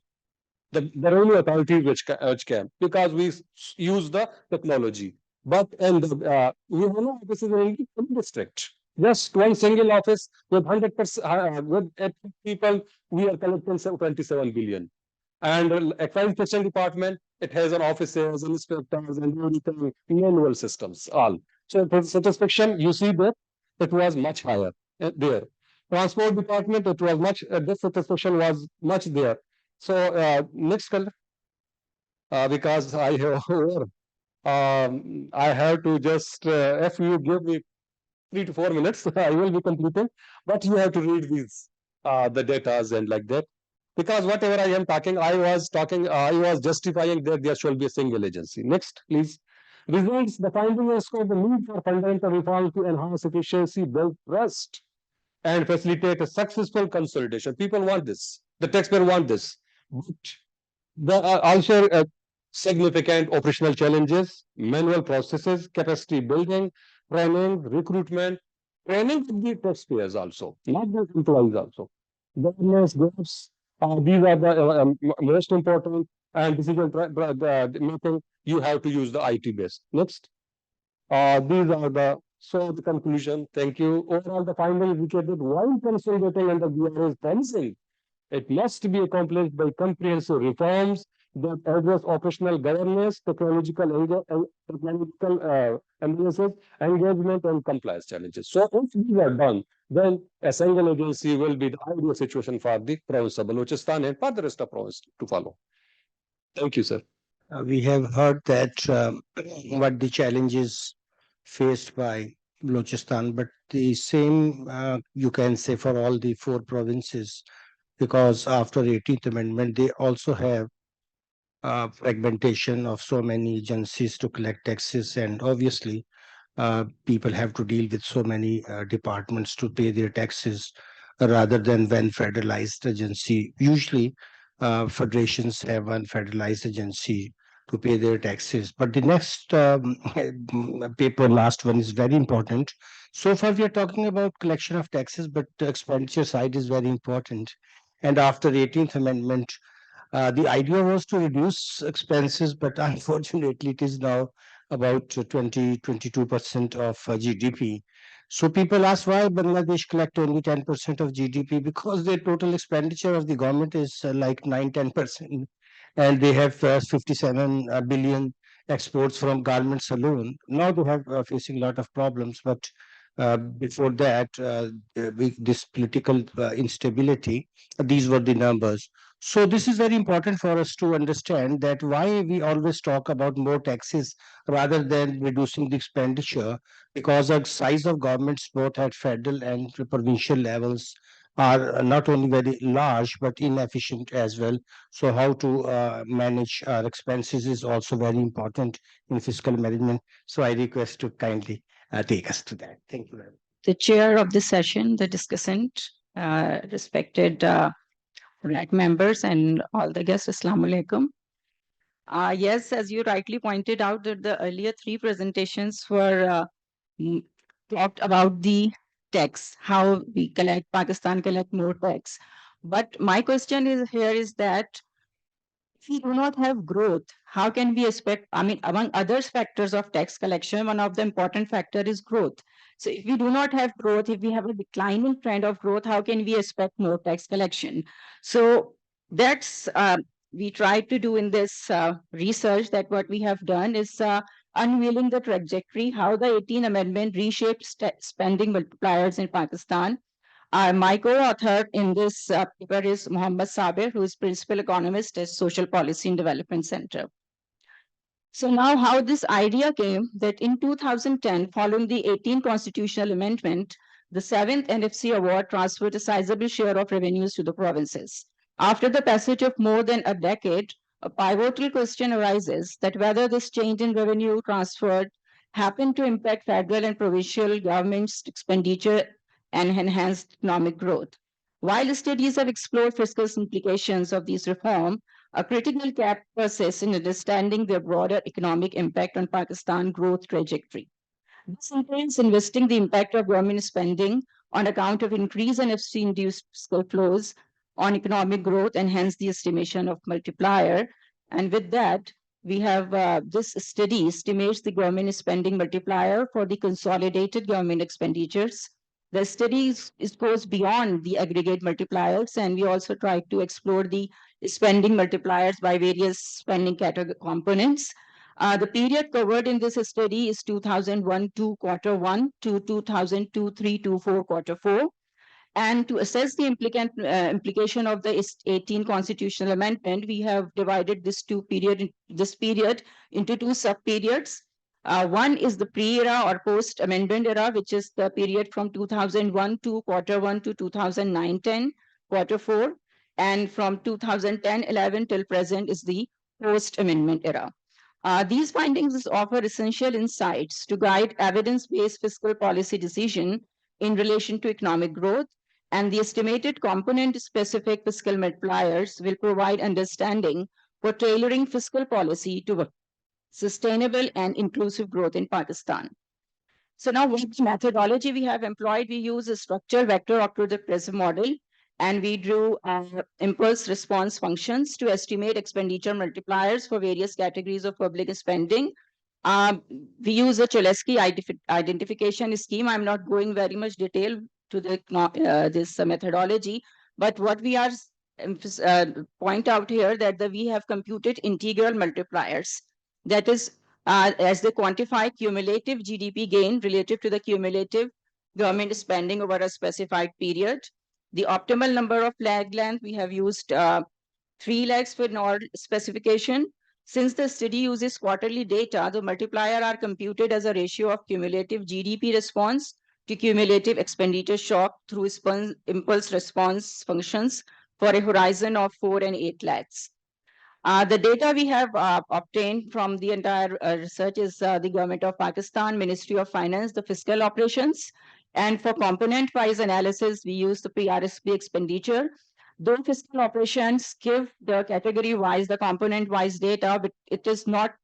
The revenue authority which can because we use the technology. But we have no offices in district. Just one single office with 100% with people, we are collecting 27 billion. And excise taxation department, it has an offices, inspectors, and everything, manual systems, all. So for satisfaction, you see that it was much higher there. Transport department, it was much, dissatisfaction was much there. So next color, because I have I have to just if you give me 3 to 4 minutes, I will be completing. But you have to read these the datas and like that. Because whatever I am talking, I was justifying that there should be a single agency. Next, please. Results, the finding is the need for fundamental reform to enhance efficiency, build trust, and facilitate a successful consolidation. People want this. The taxpayer want this. But there are also significant operational challenges, manual processes, capacity building, training, recruitment, training with the taxpayers also, not the employees also. Governance gaps, these are the most important, and decision making, you have to use the IT base. Next. These are the conclusion. Thank you. Overall, the finding indicated while consolidating under BRA is promising, it must be accomplished by comprehensive reforms that address operational governance, analysis, engagement, and compliance challenges. So if these are done, then a single agency will be the ideal situation for the province of Balochistan and for the rest of province to follow. Thank you, sir. We have heard that what the challenges faced by Balochistan, but the same you can say for all the 4 provinces, because after 18th Amendment, they also have fragmentation of so many agencies to collect taxes, and obviously people have to deal with so many departments to pay their taxes rather than one federalized agency. Usually, federations have one federalized agency to pay their taxes. But the next paper, last one, is very important. So far, we are talking about collection of taxes, but the expenditure side is very important. And after the 18th Amendment, the idea was to reduce expenses, but unfortunately, it is now about 22% of GDP. So people ask why Bangladesh collect only 10% of GDP, because their total expenditure of the government is like 9-10%, and they have 57 billion exports from garments alone. Now they have facing a lot of problems, but before that, this political instability, these were the numbers. So this is very important for us to understand that why we always talk about more taxes rather than reducing the expenditure, because the size of governments both at federal and provincial levels are not only very large but inefficient as well. So how to manage our expenses is also very important in fiscal management. So I request to kindly take us to that. Thank you very much. The chair of the session, the discussant, respected RAC members and all the guests, Assalamu alaikum. Yes, as you rightly pointed out, that the earlier three presentations were talked about the tax, how we collect, Pakistan collect more tax. But my question is here is that if we do not have growth, how can we expect, I mean, among other factors of tax collection, one of the important factor is growth. So if we do not have growth, if we have a declining trend of growth, how can we expect more tax collection? So that's, we try to do in this research, that what we have done is unveiling the trajectory, how the 18th Amendment reshaped spending multipliers in Pakistan. My co-author in this paper is Mohammad Sabir, who is principal economist at Social Policy and Development Center. So now how this idea came that in 2010, following the 18th constitutional amendment, the 7th NFC award transferred a sizable share of revenues to the provinces. After the passage of more than a decade, a pivotal question arises that whether this change in revenue transferred happened to impact federal and provincial governments' expenditure and enhanced economic growth. While studies have explored fiscal implications of these reforms, a critical gap persists in understanding their broader economic impact on Pakistan's growth trajectory. This entails investing the impact of government spending on account of increase in FC-induced fiscal flows on economic growth and hence the estimation of multiplier. And with that, we have this study estimates the government spending multiplier for the consolidated government expenditures. The study goes beyond the aggregate multipliers, and we also try to explore the spending multipliers by various spending category components. The period covered in this study is 2001 to quarter 1 to 2002, 3 to 4 quarter 4. And to assess the implication of the 18 constitutional amendment, we have divided this period into two sub-periods. One is the pre-era or post-amendment era, which is the period from 2001 to quarter 1 to 2009-10, quarter 4. And from 2010-11 till present is the post-amendment era. These findings offer essential insights to guide evidence-based fiscal policy decision in relation to economic growth, and the estimated component-specific fiscal multipliers will provide understanding for tailoring fiscal policy to sustainable and inclusive growth in Pakistan. So now what methodology we have employed, we use a structure vector octave prism model, and we drew impulse response functions to estimate expenditure multipliers for various categories of public spending. We use a Cholesky identification scheme. I'm not going very much detail to this methodology, but what we are point out here that we have computed integral multipliers. That is, as they quantify cumulative GDP gain relative to the cumulative government spending over a specified period. The optimal number of lag length, we have used 3 lags for node specification. Since the study uses quarterly data, the multiplier are computed as a ratio of cumulative GDP response to cumulative expenditure shock through impulse response functions for a horizon of 4 and 8 lags. The data we have obtained from the entire research is the Government of Pakistan, Ministry of Finance, the fiscal operations. And for component-wise analysis, we use the PRSP expenditure. Though fiscal operations give the category-wise, the component-wise data, but it is not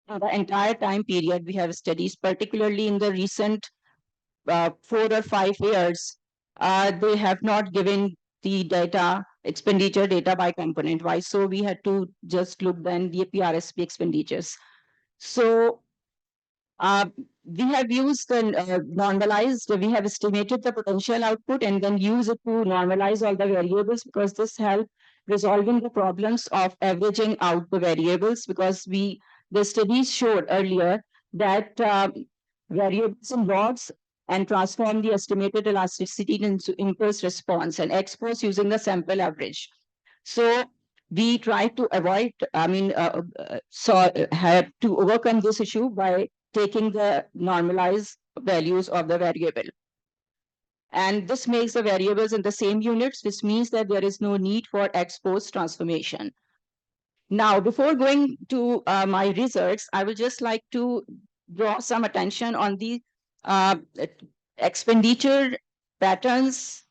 the entire time period we have studies, particularly in the recent 4 or 5 years. They have not given the data, expenditure data by component wise. So we had to just look then the PRSP expenditures. So we have used the normalized, we have estimated the potential output and then use it to normalize all the variables, because this helps resolving the problems of averaging out the variables, because the studies showed earlier that variables in logs and transform the estimated elasticity into impulse response and expose using the sample average. So we try to avoid, have to overcome this issue by taking the normalized values of the variable. And this makes the variables in the same units, which means that there is no need for ex-post transformation. Now, before going to my results, I would just like to draw some attention on the expenditure patterns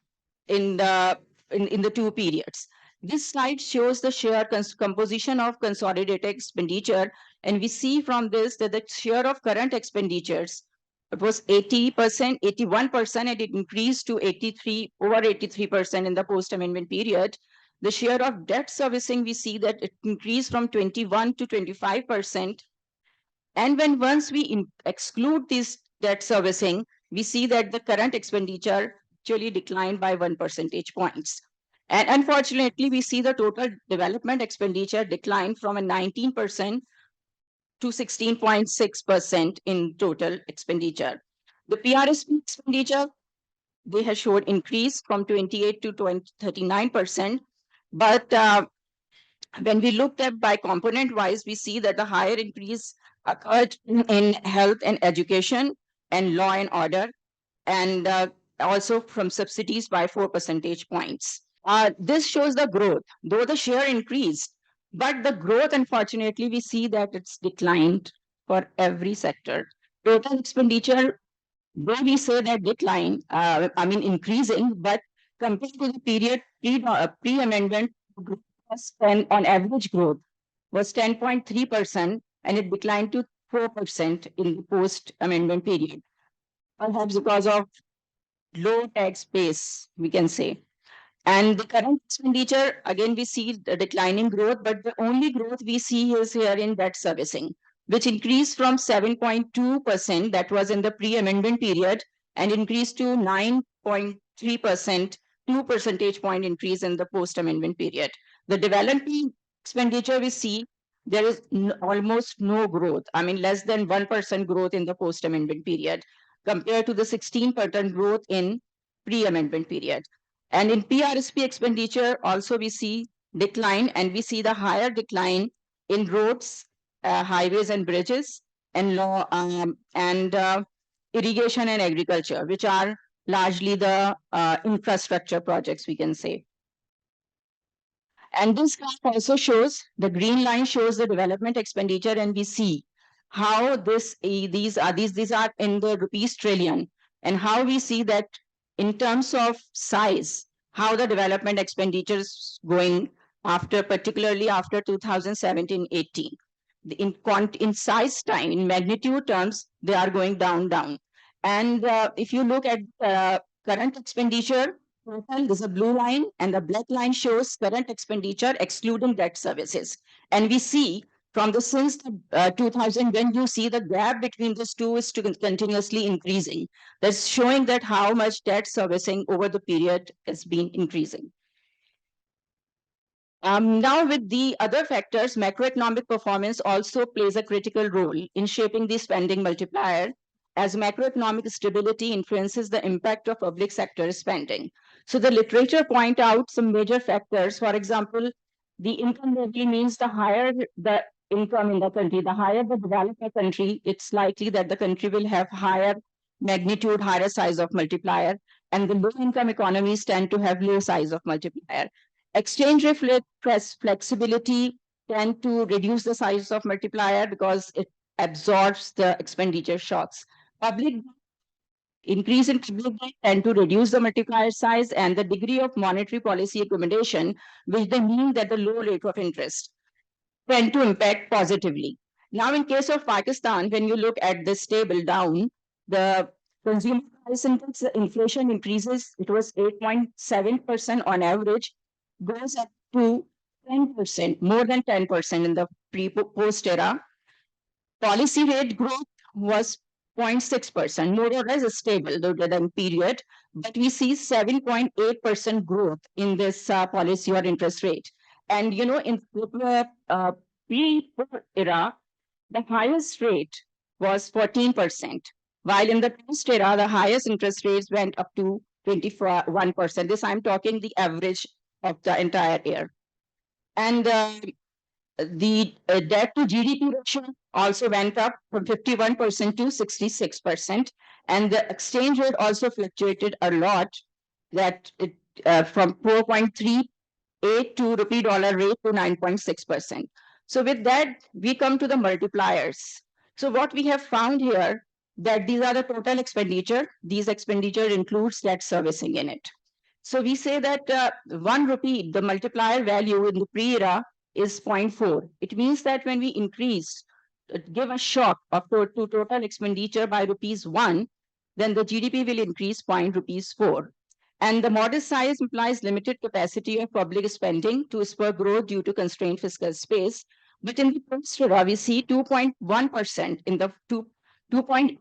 in the two periods. This slide shows the share composition of consolidated expenditure, and we see from this that the share of current expenditures, it was 80%, 81%, and it increased to 83% in the post-amendment period. The share of debt servicing, we see that it increased from 21 to 25%. And when once we exclude this debt servicing, we see that the current expenditure actually declined by 1 percentage points. And unfortunately, we see the total development expenditure declined from a 19% to 16.6% in total expenditure. The PRSP expenditure, they have showed increase from 28 to 39%. But when we looked at by component wise, we see that the higher increase occurred in health and education and law and order, and also from subsidies by 4 percentage points. This shows the growth, though the share increased, but the growth, unfortunately, we see that it's declined for every sector. Total expenditure, though we say that decline, increasing, but compared to the period pre-amendment, on average growth was 10.3%, and it declined to 4% in the post-amendment period, perhaps because of low tax base, we can say. And the current expenditure, again, we see the declining growth, but the only growth we see is here in debt servicing, which increased from 7.2% that was in the pre-amendment period and increased to 9.3%, 2 percentage point increase in the post-amendment period. The development expenditure, we see there is almost no growth. Less than 1% growth in the post-amendment period compared to the 16% growth in pre-amendment period. And in PRSP expenditure, also we see decline, and we see the higher decline in roads, highways and bridges, and law and irrigation and agriculture, which are largely the infrastructure projects, we can say. And this graph also shows, the green line shows the development expenditure, and we see how these are in the rupees trillion, and how we see that in terms of size, how the development expenditure is going after, particularly after 2017-18. In size time, in magnitude terms, they are going down. And if you look at current expenditure, total, there's a blue line, and the black line shows current expenditure excluding debt services. And we see from the since 2000, when you see the gap between these two is continuously increasing. That's showing that how much debt servicing over the period has been increasing. Now with the other factors, macroeconomic performance also plays a critical role in shaping the spending multiplier, as macroeconomic stability influences the impact of public sector spending. So the literature point out some major factors. For example, the income level means the higher the income in the country, the higher the developed country, it's likely that the country will have higher magnitude, higher size of multiplier, and the low income economies tend to have low size of multiplier. Exchange rate flexibility tend to reduce the size of multiplier because it absorbs the expenditure shocks. Increase in public debt tend to reduce the multiplier size and the degree of monetary policy accommodation, which they mean that the low rate of interest tend to impact positively. Now, in case of Pakistan, when you look at this table down, the Consumer price index, the inflation increases, it was 8.7% on average, goes up to 10%, more than 10% in the post era. Policy rate growth was 0.6%, more or less stable over the period, but we see 7.8% growth in this policy or interest rate. And you know, in pre-era, the highest rate was 14%, while in the post era, the highest interest rates went up to 21%. This I'm talking the average of the entire year. And the debt to GDP ratio also went up from 51% to 66%. And the exchange rate also fluctuated a lot, that it from 4.38 to rupee dollar rate to 9.6%. So with that, we come to the multipliers. So what we have found here, that these are the total expenditure. These expenditure includes debt servicing in it. So we say that 1 rupee, the multiplier value in the pre-era is 0.4. It means that when we increase, give a shock of to total expenditure by rupees 1, then the GDP will increase 0.4. And the modest size implies limited capacity of public spending to spur growth due to constrained fiscal space. But in the post-era, we see 2.1% in the 2.8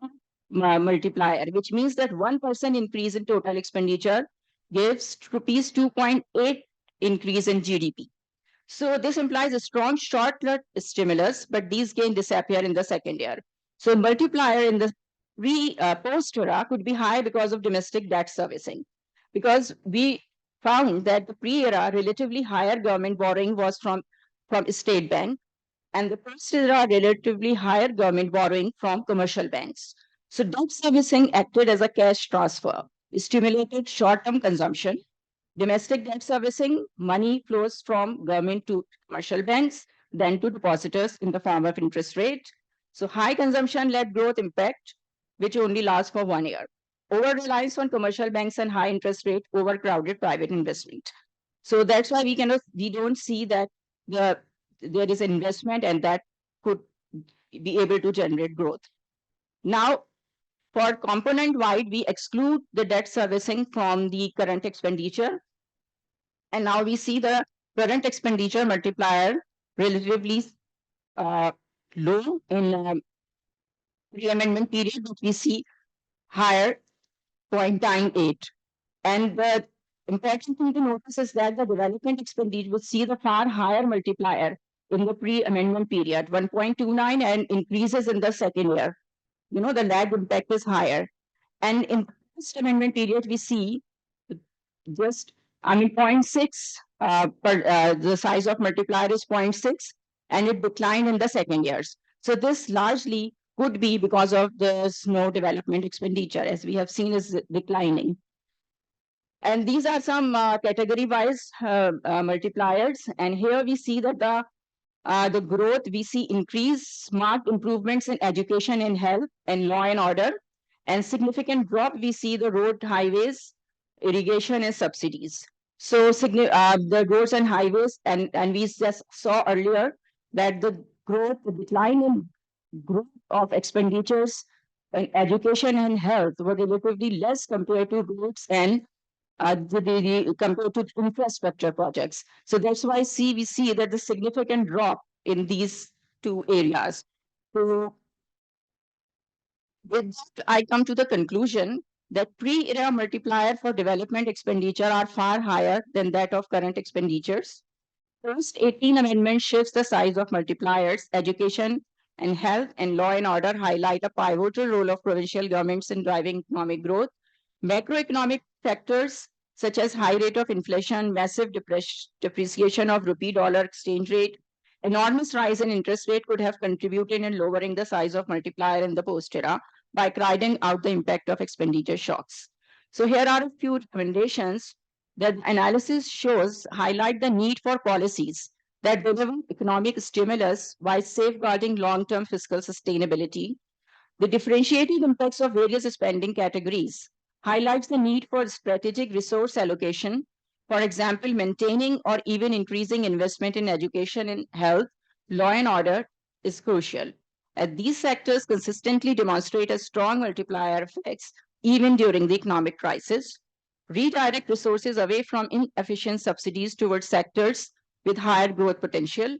multiplier, which means that 1% increase in total expenditure gives rupees 2.8 increase in GDP. So this implies a strong short-term stimulus, but these gains disappear in the second year. So multiplier in the post-era could be high because of domestic debt servicing, because we found that the pre-era relatively higher government borrowing was from state bank, and the post-era relatively higher government borrowing from commercial banks. So debt servicing acted as a cash transfer, stimulated short-term consumption. Domestic debt servicing, money flows from government to commercial banks, then to depositors in the form of interest rate. So high consumption-led growth impact, which only lasts for 1 year. Over-reliance on commercial banks and high interest rate overcrowded private investment. So that's why we don't see that there is investment and that could be able to generate growth. Now, for component-wide, we exclude the debt servicing from the current expenditure. And now we see the current expenditure multiplier relatively low in pre-amendment period, but we see higher 0.98. And the important thing to notice is that the development expenditure would see the far higher multiplier in the pre-amendment period, 1.29, and increases in the second year. You know, the lag impact is higher. And in the post-amendment period, we see just 0.6, the size of multiplier is 0.6, and it declined in the second years. So this largely could be because of the no development expenditure, as we have seen, is declining. And these are some category-wise multipliers. And here we see that the growth, we see increase, marked improvements in education and health and law and order, and significant drop, we see the road, highways, irrigation and subsidies. So the roads and highways, and we just saw earlier that the decline in growth of expenditures in education and health were relatively less compared to roads and compared to infrastructure projects. So that's why we see that the significant drop in these two areas. So with that, I come to the conclusion that pre-era multiplier for development expenditure are far higher than that of current expenditures. First 18 amendment shifts the size of multipliers. Education and health and law and order highlight a pivotal role of provincial governments in driving economic growth. Macroeconomic factors such as high rate of inflation, massive depreciation of rupee-dollar exchange rate, enormous rise in interest rate could have contributed in lowering the size of multiplier in the post-era by crowding out the impact of expenditure shocks. So here are a few recommendations that analysis shows highlight the need for policies that deliver economic stimulus while safeguarding long-term fiscal sustainability. The differentiating impacts of various spending categories highlights the need for strategic resource allocation. For example, maintaining or even increasing investment in education and health, law and order is crucial. These sectors consistently demonstrate a strong multiplier effects even during the economic crisis, redirect resources away from inefficient subsidies towards sectors with higher growth potential,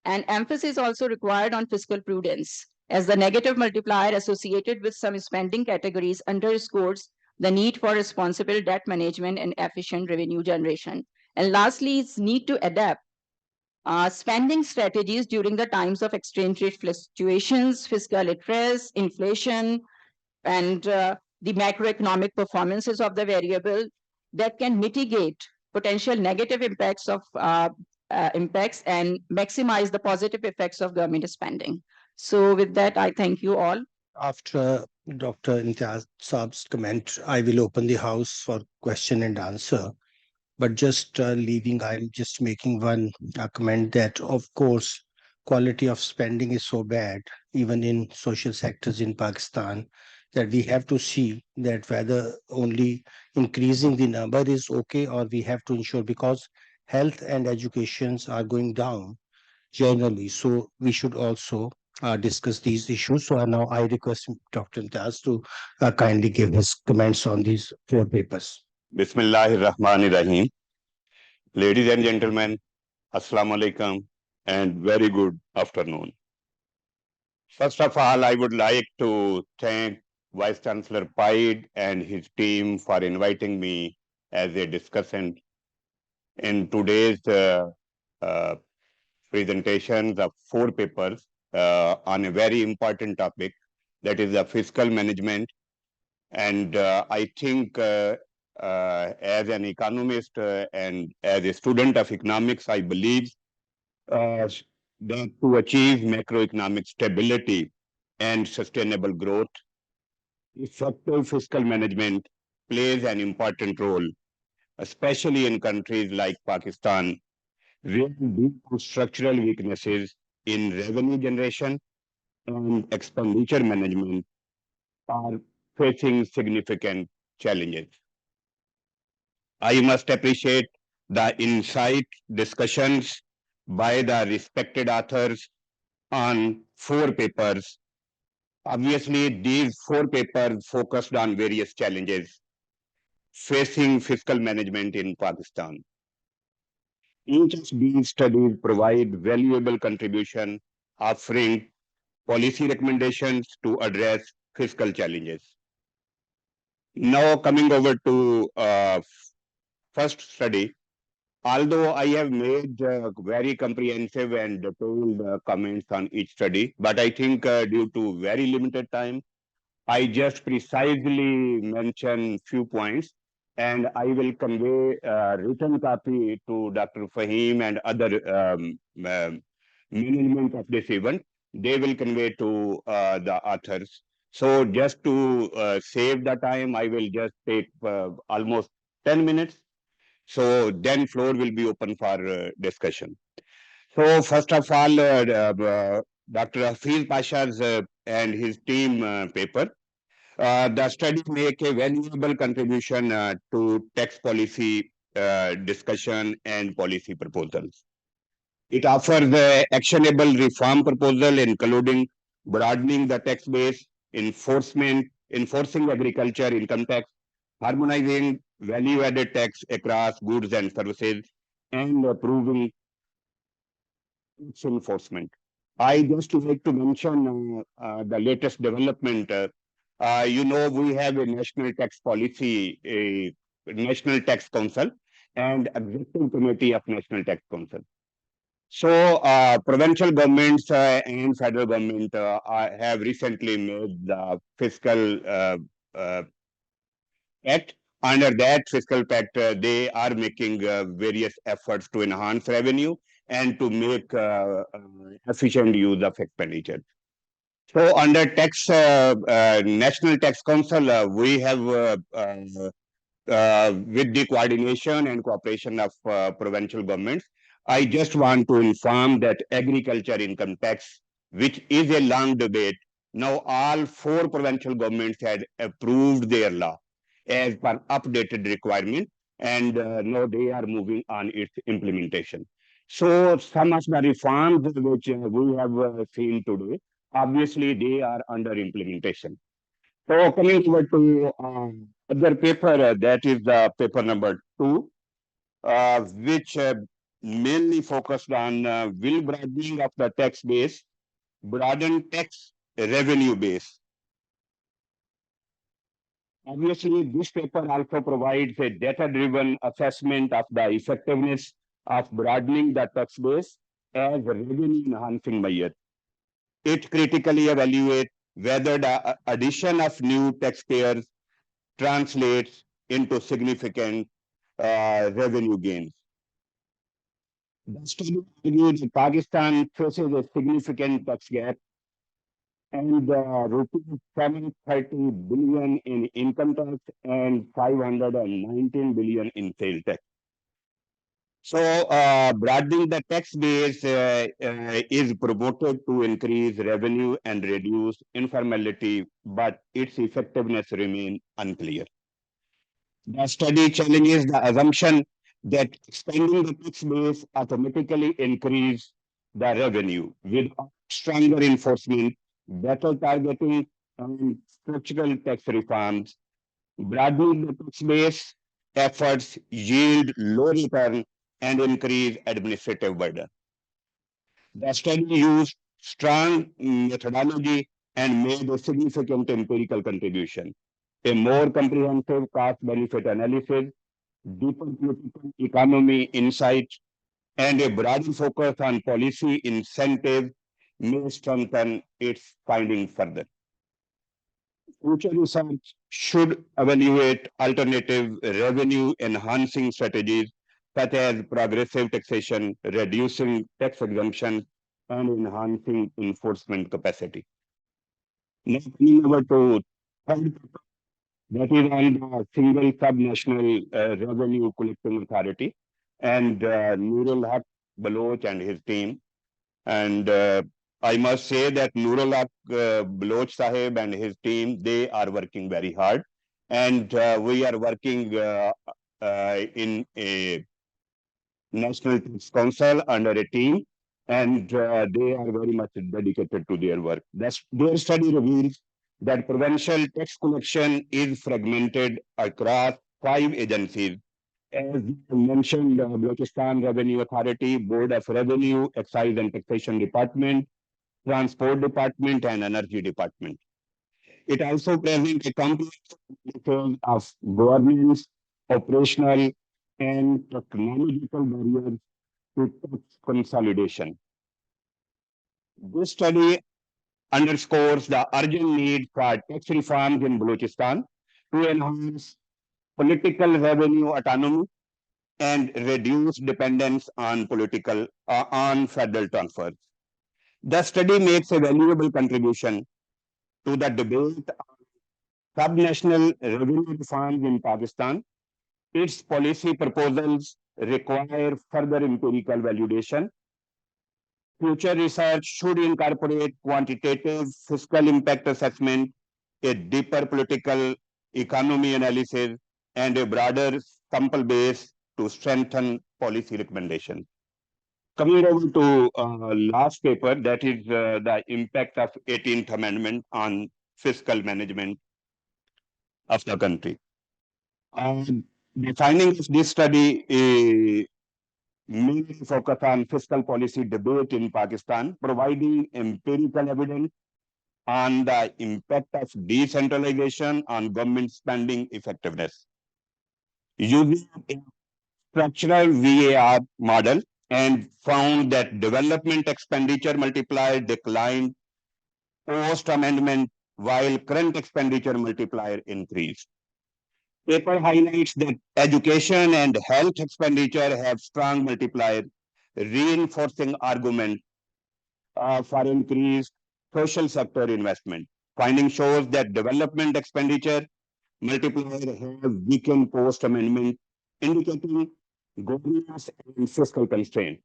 and emphasis also required on fiscal prudence, as the negative multiplier associated with some spending categories underscores the need for responsible debt management and efficient revenue generation. And lastly, it's need to adapt spending strategies during the times of exchange rate fluctuations, fiscal stress, inflation, and the macroeconomic performances of the variable that can mitigate potential negative impacts of impacts and maximize the positive effects of government spending. So with that, I thank you all. After Dr. Imtiaz Saab's comment, I will open the house for question and answer. But just I'm just making one comment that, of course, quality of spending is so bad, even in social sectors in Pakistan, that we have to see that whether only increasing the number is okay, or we have to ensure, because health and educations are going down generally. So we should also discuss these issues. So now I request Dr. Imtiaz to kindly give his comments on these four papers. Bismillahir Rahmanir Rahim. Ladies and gentlemen, Assalamu alaikum and very good afternoon. First of all, I would like to thank Vice Chancellor PIDE and his team for inviting me as a discussant in today's presentations of four papers on a very important topic, that is the fiscal management. And I think as an economist and as a student of economics, I believe that to achieve macroeconomic stability and sustainable growth, effective fiscal management plays an important role, especially in countries like Pakistan, where deep structural weaknesses in revenue generation and expenditure management are facing significant challenges. I must appreciate the insight discussions by the respected authors on four papers. Obviously, these four papers focused on various challenges facing fiscal management in Pakistan. Each of these studies provide valuable contribution, offering policy recommendations to address fiscal challenges. Now coming over to first study, although I have made very comprehensive and detailed comments on each study, but I think due to very limited time, I just precisely mention few points, and I will convey written copy to Dr. Fahim and other management of this event. They will convey to the authors. So just to save the time, I will just take almost 10 minutes. So then floor will be open for discussion. So first of all, Dr. Hafiz Pasha's and his team paper. The study make a valuable contribution to tax policy discussion and policy proposals. It offers the actionable reform proposal, including broadening the tax base, enforcing agriculture income tax, harmonizing value-added tax across goods and services, and approving enforcement. I just like to mention the latest development. We have a national tax policy, a National Tax Council, and Executive Committee of National Tax Council. So, provincial governments and federal government have recently made the fiscal pact. Under that fiscal pact, they are making various efforts to enhance revenue and to make efficient use of expenditure. So, under National Tax Council, we have with the coordination and cooperation of provincial governments, I just want to inform that agriculture income tax, which is a long debate, now all four provincial governments had approved their law as per updated requirement, and now they are moving on its implementation. So some of the reforms which we have seen today, obviously they are under implementation. So coming over to other paper, that is the paper number 2, which mainly focused on will broadening of the tax base, broaden tax revenue base. Obviously, this paper also provides a data-driven assessment of the effectiveness of broadening the tax base as a revenue-enhancing measure. It critically evaluates whether the addition of new taxpayers translates into significant revenue gains. The study argued that Pakistan faces a significant tax gap and rupees 730 billion in income tax and 519 billion in sales tax. So, broadening the tax base is promoted to increase revenue and reduce informality, but its effectiveness remains unclear. The study challenges the assumption that expanding the tax base automatically increase the revenue with stronger enforcement, better targeting, and structural tax reforms. Broadening the tax base efforts yield low return and increase administrative burden. The study used strong methodology and made a significant empirical contribution. A more comprehensive cost-benefit analysis, deeper political economy insight, and a broader focus on policy incentives may strengthen its findings further. Future research should evaluate alternative revenue-enhancing strategies such as progressive taxation, reducing tax exemption, and enhancing enforcement capacity. Now coming over to third paper, that is on the single subnational revenue collecting authority, and Nurul Haq Baloch and his team. And I must say that Nurul Haq Baloch Sahib and his team, they are working very hard. And we are working in a National Tax Council under a team, and they are very much dedicated to their work. Their study reveals that provincial tax collection is fragmented across 5 agencies. As mentioned, Balochistan Revenue Authority, Board of Revenue, Excise and Taxation Department, Transport Department, and Energy Department. It also presents a complex detail of governance, operational, and technological barriers to tax consolidation. This study underscores the urgent need for tax reforms in Balochistan to enhance political revenue autonomy and reduce dependence on federal transfers. The study makes a valuable contribution to the debate on subnational revenue reforms in Pakistan. Its policy proposals require further empirical validation. Future research should incorporate quantitative fiscal impact assessment, a deeper political economy analysis, and a broader sample base to strengthen policy recommendations. Coming over to last paper, that is the impact of 18th Amendment on fiscal management of the country. The findings of this study mainly focus on fiscal policy debate in Pakistan, providing empirical evidence on the impact of decentralization on government spending effectiveness. Using a structural VAR model and found that development expenditure multiplier declined post-amendment while current expenditure multiplier increased. Paper highlights that education and health expenditure have strong multipliers, reinforcing argument for increased social sector investment. Finding shows that development expenditure multiplier have weakened post-amendment, indicating governance and fiscal constraint.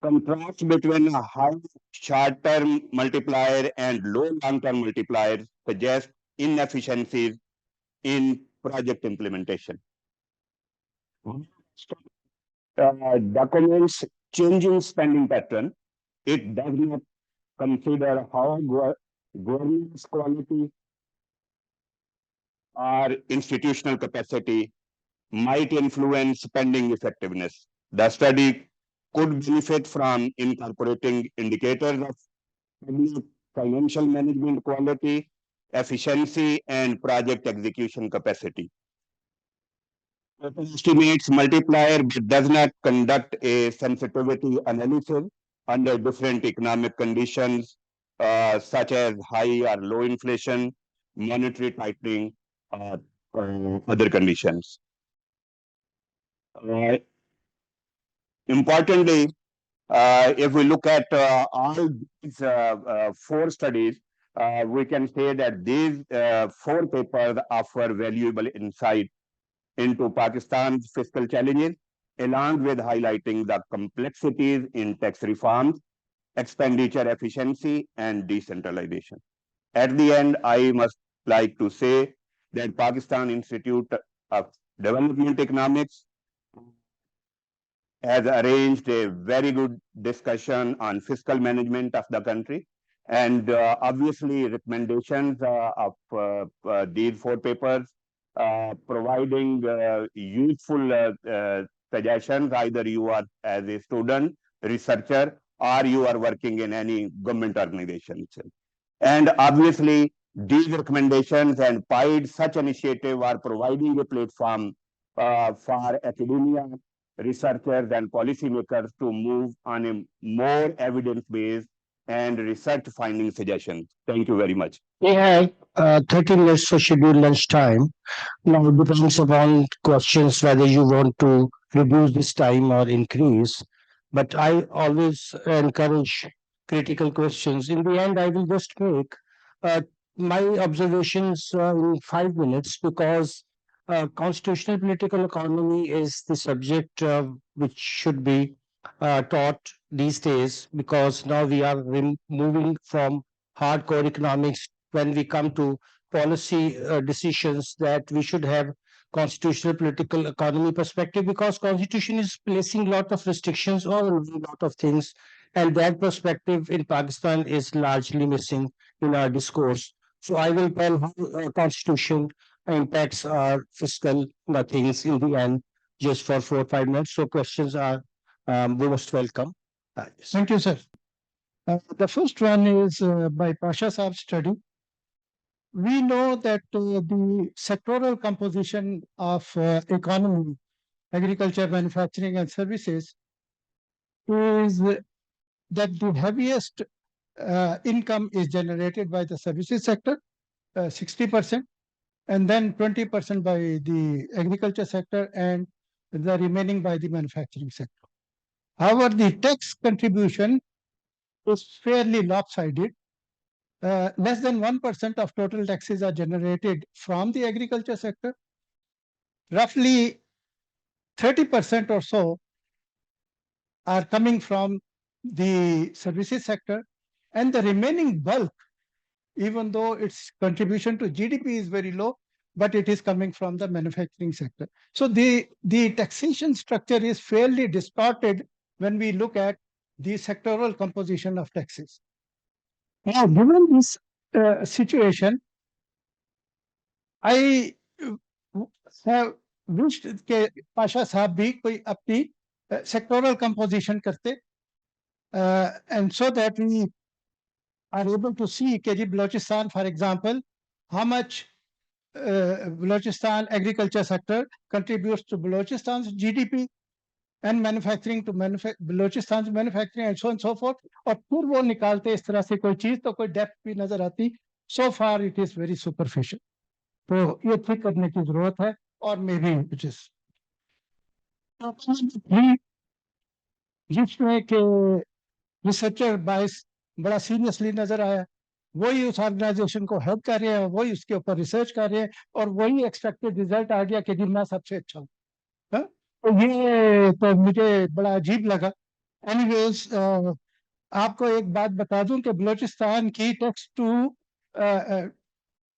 Contrast between a high short-term multiplier and low long-term multiplier suggests inefficiencies in project implementation. Documents changing spending pattern. It does not consider how governance quality or institutional capacity might influence spending effectiveness. The study could benefit from incorporating indicators of public financial management quality, efficiency, and project execution capacity. It estimates multiplier but does not conduct a sensitivity analysis under different economic conditions, such as high or low inflation, monetary tightening, or other conditions. Importantly, if we look at all these four studies, we can say that these four papers offer valuable insight into Pakistan's fiscal challenges, along with highlighting the complexities in tax reforms, expenditure efficiency, and decentralization. At the end, I must like to say that Pakistan Institute of Development Economics has arranged a very good discussion on fiscal management of the country. And obviously, recommendations of these four papers providing useful suggestions, either you are as a student, researcher, or you are working in any government organization. And obviously, these recommendations and PIDE, such initiative are providing a platform for academia, researchers, and policymakers to move on a more evidence-based and research finding suggestions. Thank you very much. We have 30 minutes for scheduled lunch time. Now it depends upon questions whether you want to reduce this time or increase. But I always encourage critical questions. In the end, I will just make uh, my observations in 5 minutes because constitutional political economy is the subject which should be taught these days because now we are moving from hardcore economics when we come to policy decisions that we should have constitutional political economy perspective because constitution is placing a lot of restrictions on a lot of things and that perspective in Pakistan is largely missing in our discourse. So I will tell how constitution impacts our fiscal things in the end just for 4 or 5 minutes. So questions are most welcome. Thank you, sir. The first one is by Pasha Saab's study. We know that the sectoral composition of economy, agriculture, manufacturing, and services is that the heaviest income is generated by the services sector, 60%, and then 20% by the agriculture sector, and the remaining by the manufacturing sector. However, the tax contribution is fairly lopsided. Less than 1% of total taxes are generated from the agriculture sector. Roughly 30% or so are coming from the services sector, and the remaining bulk, even though its contribution to GDP is very low, but it is coming from the manufacturing sector. So the taxation structure is fairly distorted when we look at the sectoral composition of taxes. Now, given this situation, I have wished that Pasha Saab bhi koi apni sectoral composition karte, and so that we are able to see that Balochistan, for example, how much Balochistan agriculture sector contributes to Balochistan's GDP and manufacturing to Balochistan's manufacturing and so on and so forth. और फिर वो निकालते इस तरह से कोई चीज तो कोई डेप्थ भी नजर आती. So far it is very superficial. तो ये ठीक करने की जरूरत है और maybe it is. जिसमें के रिसर्चर बाइस बड़ा सीरियसली नजर आया, वही उस ऑर्गेनाइजेशन को हेल्प कर रहे हैं, वही उसके ऊपर रिसर्च कर रहे हैं और वही एक्सपेक्टेड रिजल्ट आ गया कि जी मैं सबसे अच्छा हूँ. तो ये तो मुझे बड़ा अजीब लगा. एनीवेज, आपको एक बात बता दूं कि बलूचिस्तान की टैक्स टू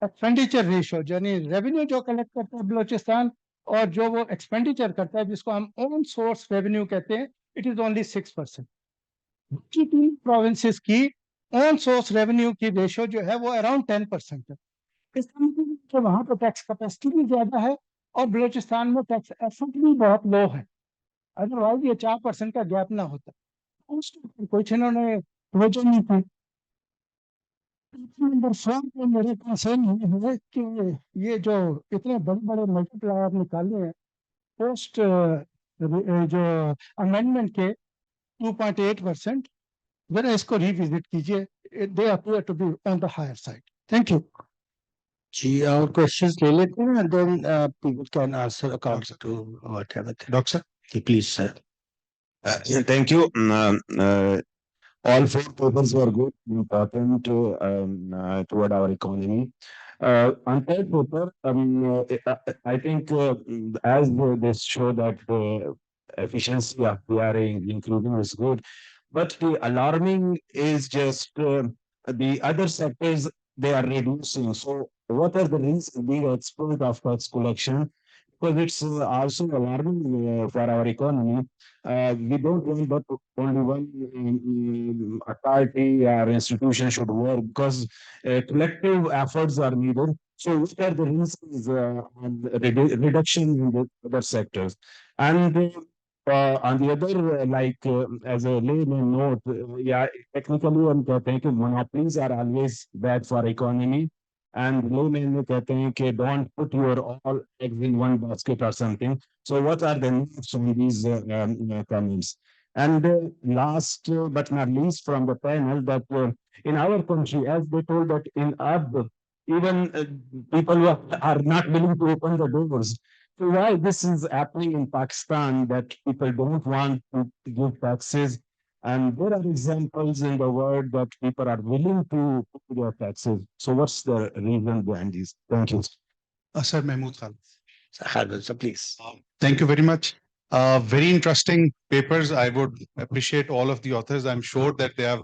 एक्सपेंडिचर रेशियो, यानी रेवेन्यू जो कलेक्ट करता है बलूचिस्तान और जो वो एक्सपेंडिचर करता है, जिसको हम ओन सोर्स रेवेन्यू कहते हैं, इट इज ओनली 6%. बाकी 3 प्रोविंसेस की ओन सोर्स रेवेन्यू की रेशियो जो है वो अराउंड 10% है. इसका मतलब कि वहां पर टैक्स कैपेसिटी भी ज्यादा है और बलूचिस्तान में टैक्स एफर्ट भी बहुत लो है। अदरवाइज ये 4% का गैप ना होता, उसके ऊपर कुछ इन्होंने तवज्जो नहीं की। नंबर 4 पे मेरे कंसर्न ये है कि ये जो इतने बड़े बड़े मल्टीप्लायर निकाले हैं पोस्ट जो अमेंडमेंट के 2.8%, जरा इसको रिविजिट कीजिए, they appear to be on the higher side. Thank you ji, और क्वेश्चंस ले लेते हैं, and then people can answer according to whatever. Doctor, please, sir. Thank you. All four papers were good, important toward our economy. On third paper, I think as they show that the efficiency of PRA including is good, but the alarming is just the other sectors they are reducing. So what are the reasons being expert of tax collection? Because it's also alarming for our economy. We don't want that only one authority or institution should work, because collective efforts are needed. So what are the reasons on reduction in the other sectors? And on the other, as a layman note, yeah, technically I'm saying monopolies are always bad for economy. And layman में कहते हैं कि don't put your all eggs in one basket or something. So what are the notes on these comments? And last but not least from the panel, that in our country, as they told that in Ab, even people who are not willing to open the doors. So why this is happening in Pakistan, that people don't want to give taxes? And there are examples in the world that people are willing to pay their taxes. So what's the reason behind this? Thank you. Sir Mahmood Khan. So please. Thank you very much. Very interesting papers. I would appreciate all of the authors. I'm sure that they have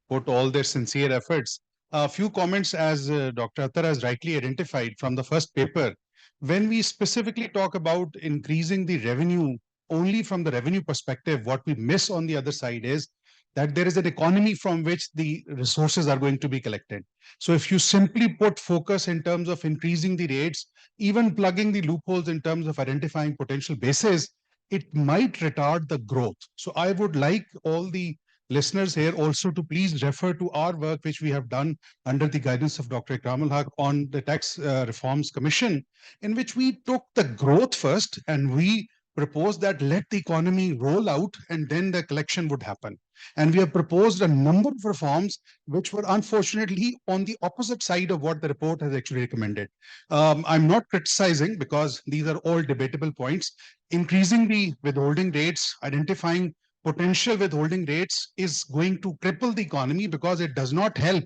put all their sincere efforts. A few comments, as Dr. Attar has rightly identified from the first paper. When we specifically talk about increasing the revenue, only from the revenue perspective, what we miss on the other side is that there is an economy from which the resources are going to be collected. So if you simply put focus in terms of increasing the rates, even plugging the loopholes in terms of identifying potential bases, it might retard the growth. So I would like all the listeners here also to please refer to our work, which we have done under the guidance of Dr. Ikram al-Haq on the Tax Reforms Commission, in which we took the growth first and we proposed that let the economy roll out and then the collection would happen. And we have proposed a number of reforms which were unfortunately on the opposite side of what the report has actually recommended. I'm not criticizing, because these are all debatable points. Increasing the withholding rates, identifying potential withholding rates is going to cripple the economy, because it does not help.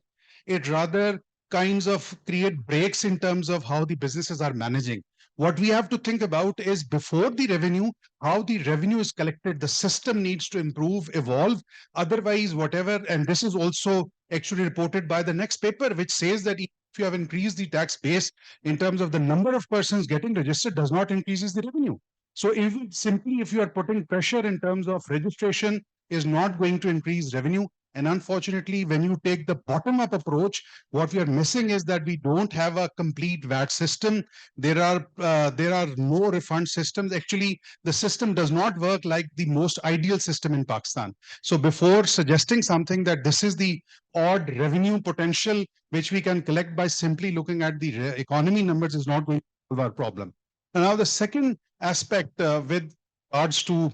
It rather kinds of create breaks in terms of how the businesses are managing. What we have to think about is before the revenue, how the revenue is collected. The system needs to improve, evolve. Otherwise, whatever, and this is also actually reported by the next paper, which says that if you have increased the tax base in terms of the number of persons getting registered, does not increases the revenue. So if you are putting pressure in terms of registration, is not going to increase revenue. And unfortunately, when you take the bottom-up approach, what we are missing is that we don't have a complete VAT system. There are no refund systems. Actually, the system does not work like the most ideal system in Pakistan. So before suggesting something that this is the odd revenue potential which we can collect by simply looking at the economy numbers, is not going to solve our problem. And now the second aspect with regards to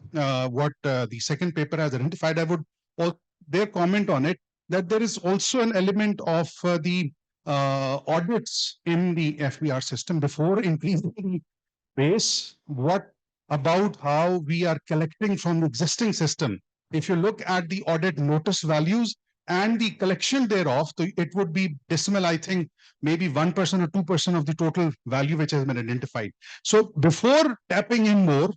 what the second paper has identified, I would also their comment on it, that there is also an element of the audits in the FBR system before increasing the base. What about how we are collecting from the existing system? If you look at the audit notice values and the collection thereof, it would be decimal, I think, maybe 1% or 2% of the total value which has been identified. So before tapping in more,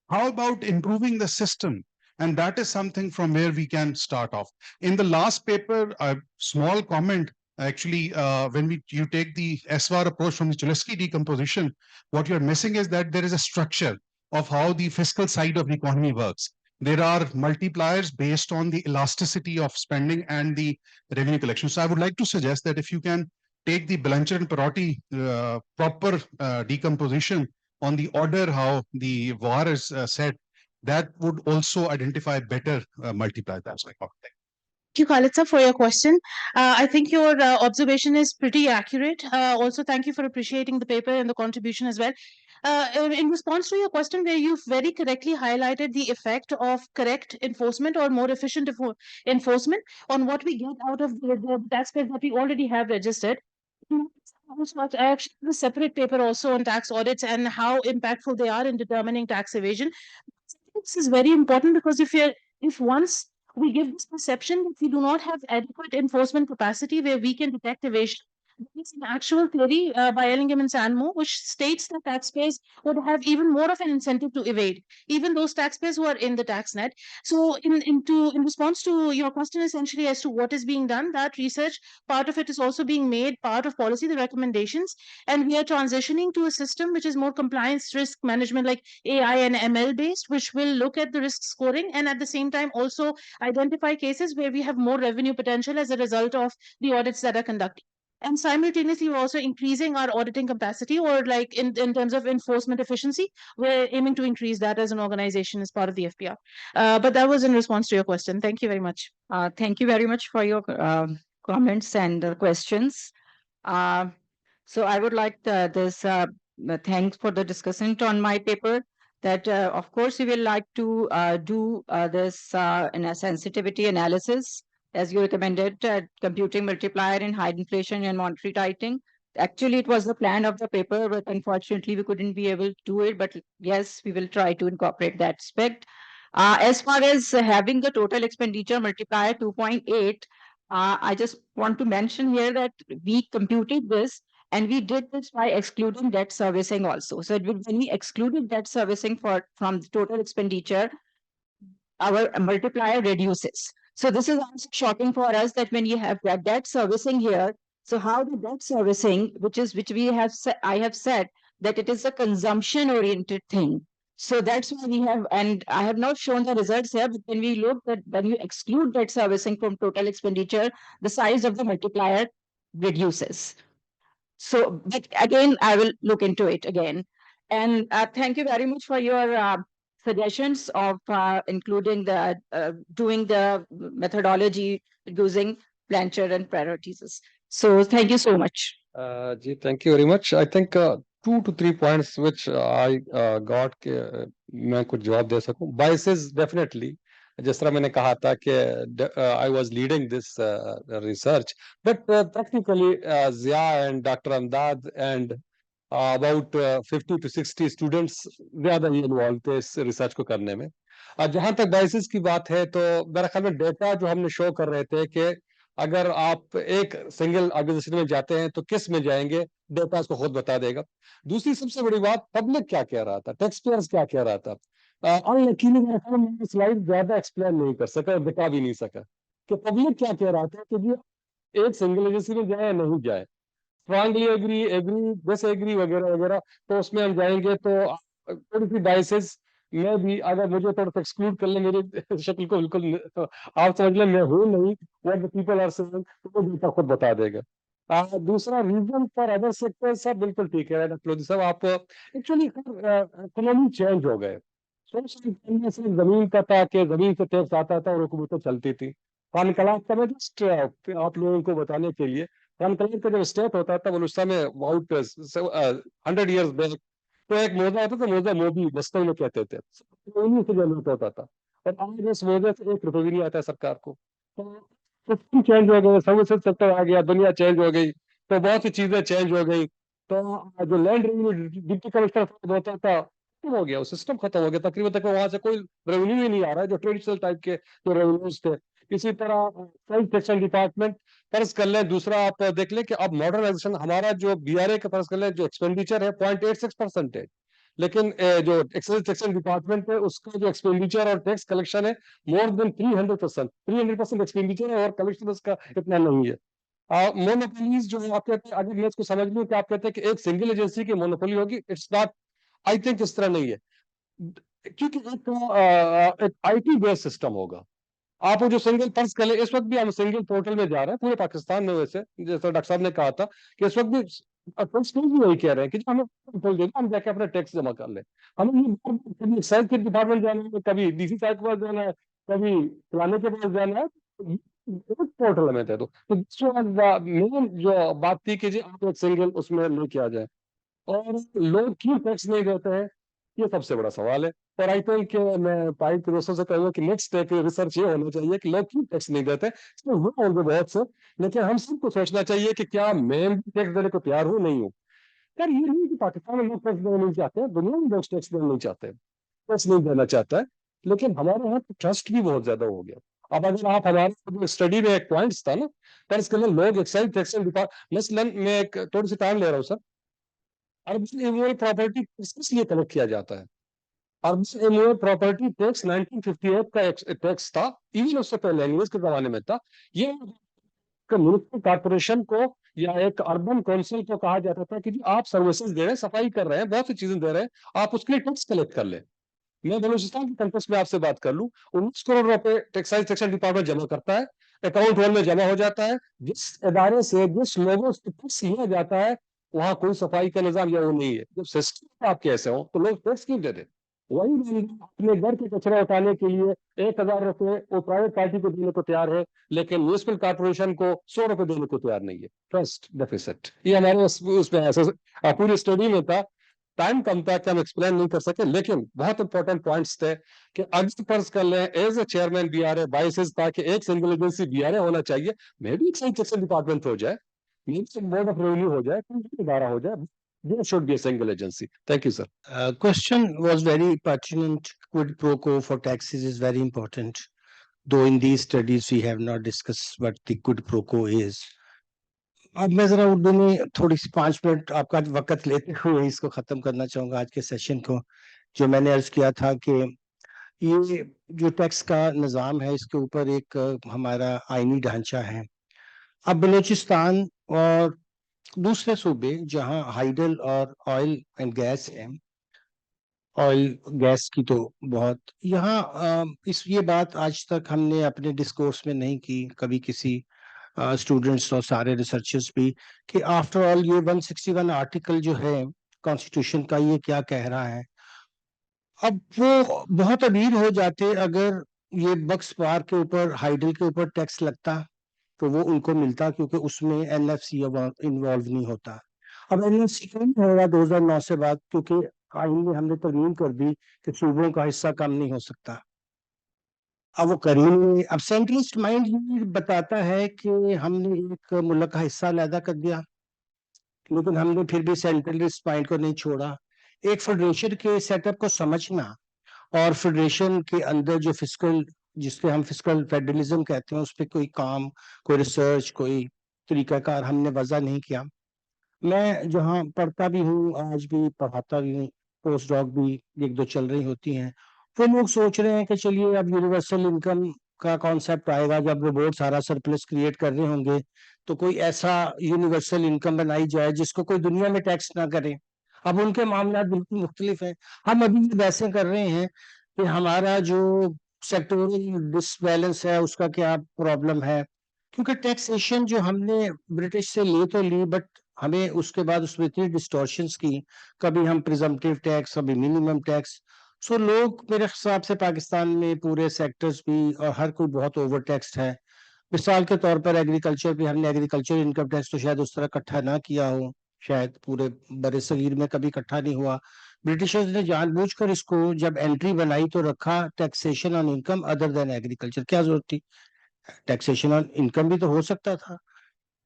how about improving the system? And that is something from where we can start off. In the last paper, a small comment, actually, when you take the SVAR approach from the Cholesky decomposition, what you're missing is that there is a structure of how the fiscal side of the economy works. There are multipliers based on the elasticity of spending and the revenue collection. So I would like to suggest that if you can take the Blanchard and Perotti proper decomposition on the order how the VAR is set, that would also identify better multipliers. That's my comment. Thank you, Khalid sir, for your question. I think your observation is pretty accurate. Also, thank you for appreciating the paper and the contribution as well. In response to your question, where you've very correctly highlighted the effect of correct enforcement or more efficient enforcement on what we get out of the taxpayers that we already have registered. I actually have a separate paper also on tax audits and how impactful they are in determining tax evasion. This is very important because if once we give this perception that we do not have adequate enforcement capacity where we can detect evasion, there is an actual theory by Ellingham and Sandmo which states that taxpayers would have even more of an incentive to evade, even those taxpayers who are in the tax net. So, in response to your question, essentially as to what is being done, that research part of it is also being made part of policy, the recommendations, and we are transitioning to a system which is more compliance risk management, like AI and ML based, which will look at the risk scoring and at the same time also identify cases where we have more revenue potential as a result of the audits that are conducted. And simultaneously, we're also increasing our auditing capacity, or like in terms of enforcement efficiency, we're aiming to increase that as an organization as part of the FPR. But that was in response to your question. Thank you very much. Thank you very much for your comments and questions. So I would like thanks for the discussant on my paper. That of course we will like to do this in a sensitivity analysis as you recommended, computing multiplier in high inflation and monetary tightening. Actually, it was the plan of the paper, but unfortunately we couldn't be able to do it. But yes, we will try to incorporate that aspect. As far as having the total expenditure multiplier 2.8, I just want to mention here that we computed this and we did this by excluding debt servicing also. So when we excluded debt servicing from the total expenditure, our multiplier reduces. So this is also shocking for us that when you have that debt servicing here, so how the debt servicing, which I have said that it is a consumption oriented thing. So that's why we have, and I have not shown the results here, but when we look that when you exclude debt servicing from total expenditure, the size of the multiplier reduces. So, but again, I will look into it again. And thank you very much for your suggestions of including doing the methodology using Blanchard and priorities. So thank you so much. Thank you very much. I think 2 to 3 points which I got के मैं कुछ जवाब दे सकूं. Biases definitely. जिस तरह मैंने कहा था कि I was leading this research, but practically Zia and Dr. Amdad and about 50 to 60 students ज़्यादा ही involved थे इस research को करने में. जहाँ तक biases की बात है तो मेरा ख्याल में डेटा जो हमने शो कर रहे थे कि अगर आप एक सिंगल ऑर्गेनाइजेशन में जाते हैं तो किस में जाएंगे, डेटा उसको खुद बता देगा. दूसरी सबसे बड़ी बात, पब्लिक क्या कह रहा था, टैक्स पेयर्स क्या कह रहा था. अनलकीली मेरा ख्याल में स्लाइड ज्यादा एक्सप्लेन नहीं कर सका और दिखा भी नहीं सका कि पब्लिक क्या कह रहा था कि जी एक सिंगल एजेंसी में जाए या नहीं जाए, स्ट्रांगली एग्री, डिसएग्री वगैरह वगैरह, तो उसमें हम जाएंगे तो थोड़ी सी बाइसेस मैं भी, अगर मुझे थोड़ा सा एक्सक्लूड कर ले मेरी शक्ल को, बिल्कुल आप समझ लें मैं हूँ नहीं, what the people are saying, तो वो डेटा खुद बता देगा. दूसरा रीजन फॉर अदर सेक्टर सब बिल्कुल ठीक है डॉक्टर साहब. आप एक्चुअली इकोनॉमी चेंज हो गए. सोच से जमीन का था कि जमीन से टैक्स आता था और हुकूमतें चलती थी. खानकलात का मैं जस्ट आप लोगों को बताने के लिए, खानकलात का जब स्टेट होता था वो उस समय अबाउट 100 years बैक, तो एक मौजा होता था, मौजा मोदी बस्तों में कहते थे, उन्हीं से जनरेट होता था. और आज इस मौजे से 1 रुपये भी नहीं आता है सरकार को. तो सिस्टम चेंज हो गए, सर्विसेज सेक्टर आ गया, दुनिया चेंज हो गई, तो बहुत सी चीजें चेंज हो गई. तो जो लैंड रेवेन्यू डिप्टी कमिश्नर होता था खत्म हो गया, वो सिस्टम खत्म हो गया. तकरीबन वहां से कोई रेवेन्यू ही नहीं आ रहा है जो ट्रेडिशनल टाइप के जो रेवेन्यूज थे. इसी तरह टैक्सेशन डिपार्टमेंट फर्ज कर लें, दूसरा आप देख लें कि अब मॉडर्नाइजेशन हमारा जो बीआरए का फर्ज कर लें जो एक्सपेंडिचर है 0.86% है, लेकिन जो एक्साइज टैक्सेशन डिपार्टमेंट है उसका जो एक्सपेंडिचर और टैक्स कलेक्शन है मोर देन 300% एक्सपेंडिचर है और कलेक्शन उसका इतना नहीं है. मोनोपोलीज जो है आप कहते हैं, अगर मैं इसको समझ लूं कि आप कहते हैं कि एक सिंगल एजेंसी की मोनोपोली होगी, इट्स नॉट, आई थिंक इस तरह नहीं है, क्योंकि एक आईटी बेस्ड सिस्टम होगा. आप वो जो सिंगल फर्ज कर ले, इस वक्त भी हम सिंगल पोर्टल में जा रहे हैं पूरे पाकिस्तान में, वैसे जैसे डॉक्टर साहब ने कहा था कि इस वक्त भी भी वही कह रहे हैं कि हमें पोर्टल दे दो, हम जाके अपना टैक्स जमा कर ले। हमें ये कभी एक्साइज के डिपार्टमेंट जाना है, कभी डीसी साहब के पास जाना है, कभी फलाने के पास जाना है, पोर्टल में दे दो। तो मेन जो बात थी कि जी आप एक सिंगल उसमें लेके आ जाए, और लोग क्यों टैक्स नहीं देते हैं, ये सबसे बड़ा सवाल है। और आई थिंक मैं पाइप के दोस्तों से कहूँगा कि नेक्स्ट स्टेप रिसर्च ये होना चाहिए कि लोग क्यों टैक्स नहीं देते। इसमें वो होंगे बहुत से, लेकिन हम सबको सोचना चाहिए कि क्या मैं भी टैक्स देने को तैयार हूँ, नहीं हूँ। यार ये नहीं कि पाकिस्तान में लोग टैक्स देना नहीं चाहते हैं, दुनिया में लोग टैक्स देना नहीं चाहते, टैक्स नहीं देना चाहता है, लेकिन हमारे यहाँ ट्रस्ट भी बहुत ज्यादा हो गया। अब अगर आप हमारे स्टडी में एक पॉइंट्स था ना, पर इसके लिए लोग एक्साइज टैक्स डिपार्टमेंट, मैं एक थोड़ी सी टाइम ले रहा हूँ सर। अर्बन इमोरल प्रॉपर्टी किस लिए कलेक्ट किया जाता है? अर्बन इमोरल प्रॉपर्टी टैक्स 1958 का टैक्स था, इवन उससे पहले अंग्रेज के जमाने में था। ये म्युनिसिपल कॉर्पोरेशन को या एक अर्बन काउंसिल को कहा जाता था कि जी आप सर्विसेज दे रहे हैं, सफाई कर रहे हैं, बहुत सी चीजें दे रहे हैं, आप उसके लिए टैक्स कलेक्ट कर ले। मैं बलूचिस्तान के कंटेक्स्ट में आपसे बात कर लूं, 19 करोड़ रुपए एक्साइज टैक्सेशन डिपार्टमेंट जमा करता है, अकाउंट होल में जमा हो जाता है। जिस इदारे से जिस लोगों से टैक्स लिया जाता है, वहां कोई सफाई का निजाम या वो नहीं है। जब सिस्टम आप कैसे हो तो लोग टैक्स क्यों देते? वही लोग अपने घर के कचरा उठाने के लिए 1,000 रुपए वो प्राइवेट पार्टी को देने को तैयार है, लेकिन म्यूनिसिपल कॉर्पोरेशन को 100 रुपए देने को तैयार नहीं है। ट्रस्ट डेफिसिट, ये हमारे उसमें ऐसा पूरी स्टडी में था। टाइम कम था कि हम एक्सप्लेन नहीं कर सके, लेकिन बहुत इंपॉर्टेंट पॉइंट्स थे कि अगर फर्ज कर लें एज ए चेयरमैन बीआरए बाइसेस था कि एक सिंगल एजेंसी बीआरए होना चाहिए, मे भी एक टैक्सेशन डिपार्टमेंट हो जाए, मे भी बोर्ड ऑफ रेवेन्यू हो जाए, कोई भी इदारा हो जाए, there should be a single agency. Thank you, sir. Question was very pertinent. Quid pro quo for taxes is very important. Though in these studies we have not discussed what the quid pro quo is. अब मैं जरा उर्दू में थोड़ी सी 5 minute आपका वक्त लेते हुए इसको खत्म करना चाहूंगा आज के सेशन को। जो मैंने अर्ज किया था कि ये जो टैक्स का निज़ाम है, इसके ऊपर एक हमारा आईनी ढांचा है। अब बलूचिस्तान और दूसरे सूबे जहां हाइडल और ऑयल एंड गैस है, ऑयल गैस की तो बहुत यहाँ इस ये बात आज तक हमने अपने डिस्कोर्स में नहीं की कभी किसी स्टूडेंट्स और सारे रिसर्चर्स भी, कि आफ्टर ऑल ये 161 आर्टिकल जो है कॉन्स्टिट्यूशन का, ये क्या कह रहा है। अब वो बहुत अमीर हो जाते अगर ये बक्स बार के ऊपर हाइडल के ऊपर टैक्स लगता तो वो उनको मिलता, क्योंकि उसमें एनएफसी इन्वॉल्व नहीं होता। अब एनएफसी क्यों नहीं होगा 2009 से बाद? क्योंकि आइन में हमने तरमीम कर दी कि सूबों का हिस्सा कम नहीं हो सकता। अब वो करेंगे। अब सेंट्रलिस्ट माइंड ये बताता है कि हमने एक मुल्क का हिस्सा अलहदा कर दिया, लेकिन हमने फिर भी सेंट्रलिस्ट माइंड को नहीं छोड़ा। एक फेडरेशन के सेटअप को समझना और फेडरेशन के अंदर जो फिस्कल, जिसके हम फिस्कल फेडरलिज्म कहते हैं, उस पर कोई काम, कोई रिसर्च, कोई तरीकाकार हमने वजह नहीं किया। मैं जहाँ पढ़ता भी हूँ, आज भी पढ़ाता भी हूँ, पोस्ट डॉक भी एक दो चल रही होती हैं, वो लोग सोच रहे हैं कि चलिए अब यूनिवर्सल इनकम का कॉन्सेप्ट आएगा, जब रोबोट सारा सरप्लस क्रिएट कर रहे होंगे तो कोई ऐसा यूनिवर्सल इनकम बनाई जाए जिसको कोई दुनिया में टैक्स ना करे। अब उनके मामला बिल्कुल मुख्तलिफ है। हम अभी भी वैसे कर रहे हैं कि हमारा जो सेक्टोरल डिसबैलेंस है उसका क्या प्रॉब्लम है, क्योंकि टैक्सेशन जो हमने ब्रिटिश से ले तो ली, बट हमें उसके बाद उसमें इतनी डिस्टॉर्शंस की, कभी हम प्रिजम्पटिव टैक्स, कभी मिनिमम टैक्स। सो लोग मेरे हिसाब से पाकिस्तान में पूरे सेक्टर्स भी और हर कोई बहुत ओवर टैक्सड है। मिसाल के तौर पर एग्रीकल्चर भी, हमने एग्रीकल्चर इनकम टैक्स तो शायद उस तरह इकट्ठा ना किया हो, शायद पूरे बड़े सगीर में कभी इकट्ठा नहीं हुआ। ब्रिटिशर्स ने जानबूझकर इसको जब एंट्री बनाई तो रखा taxation on income other than agriculture. क्या जरूरत थी? टैक्सेशन ऑन इनकम भी तो हो सकता था।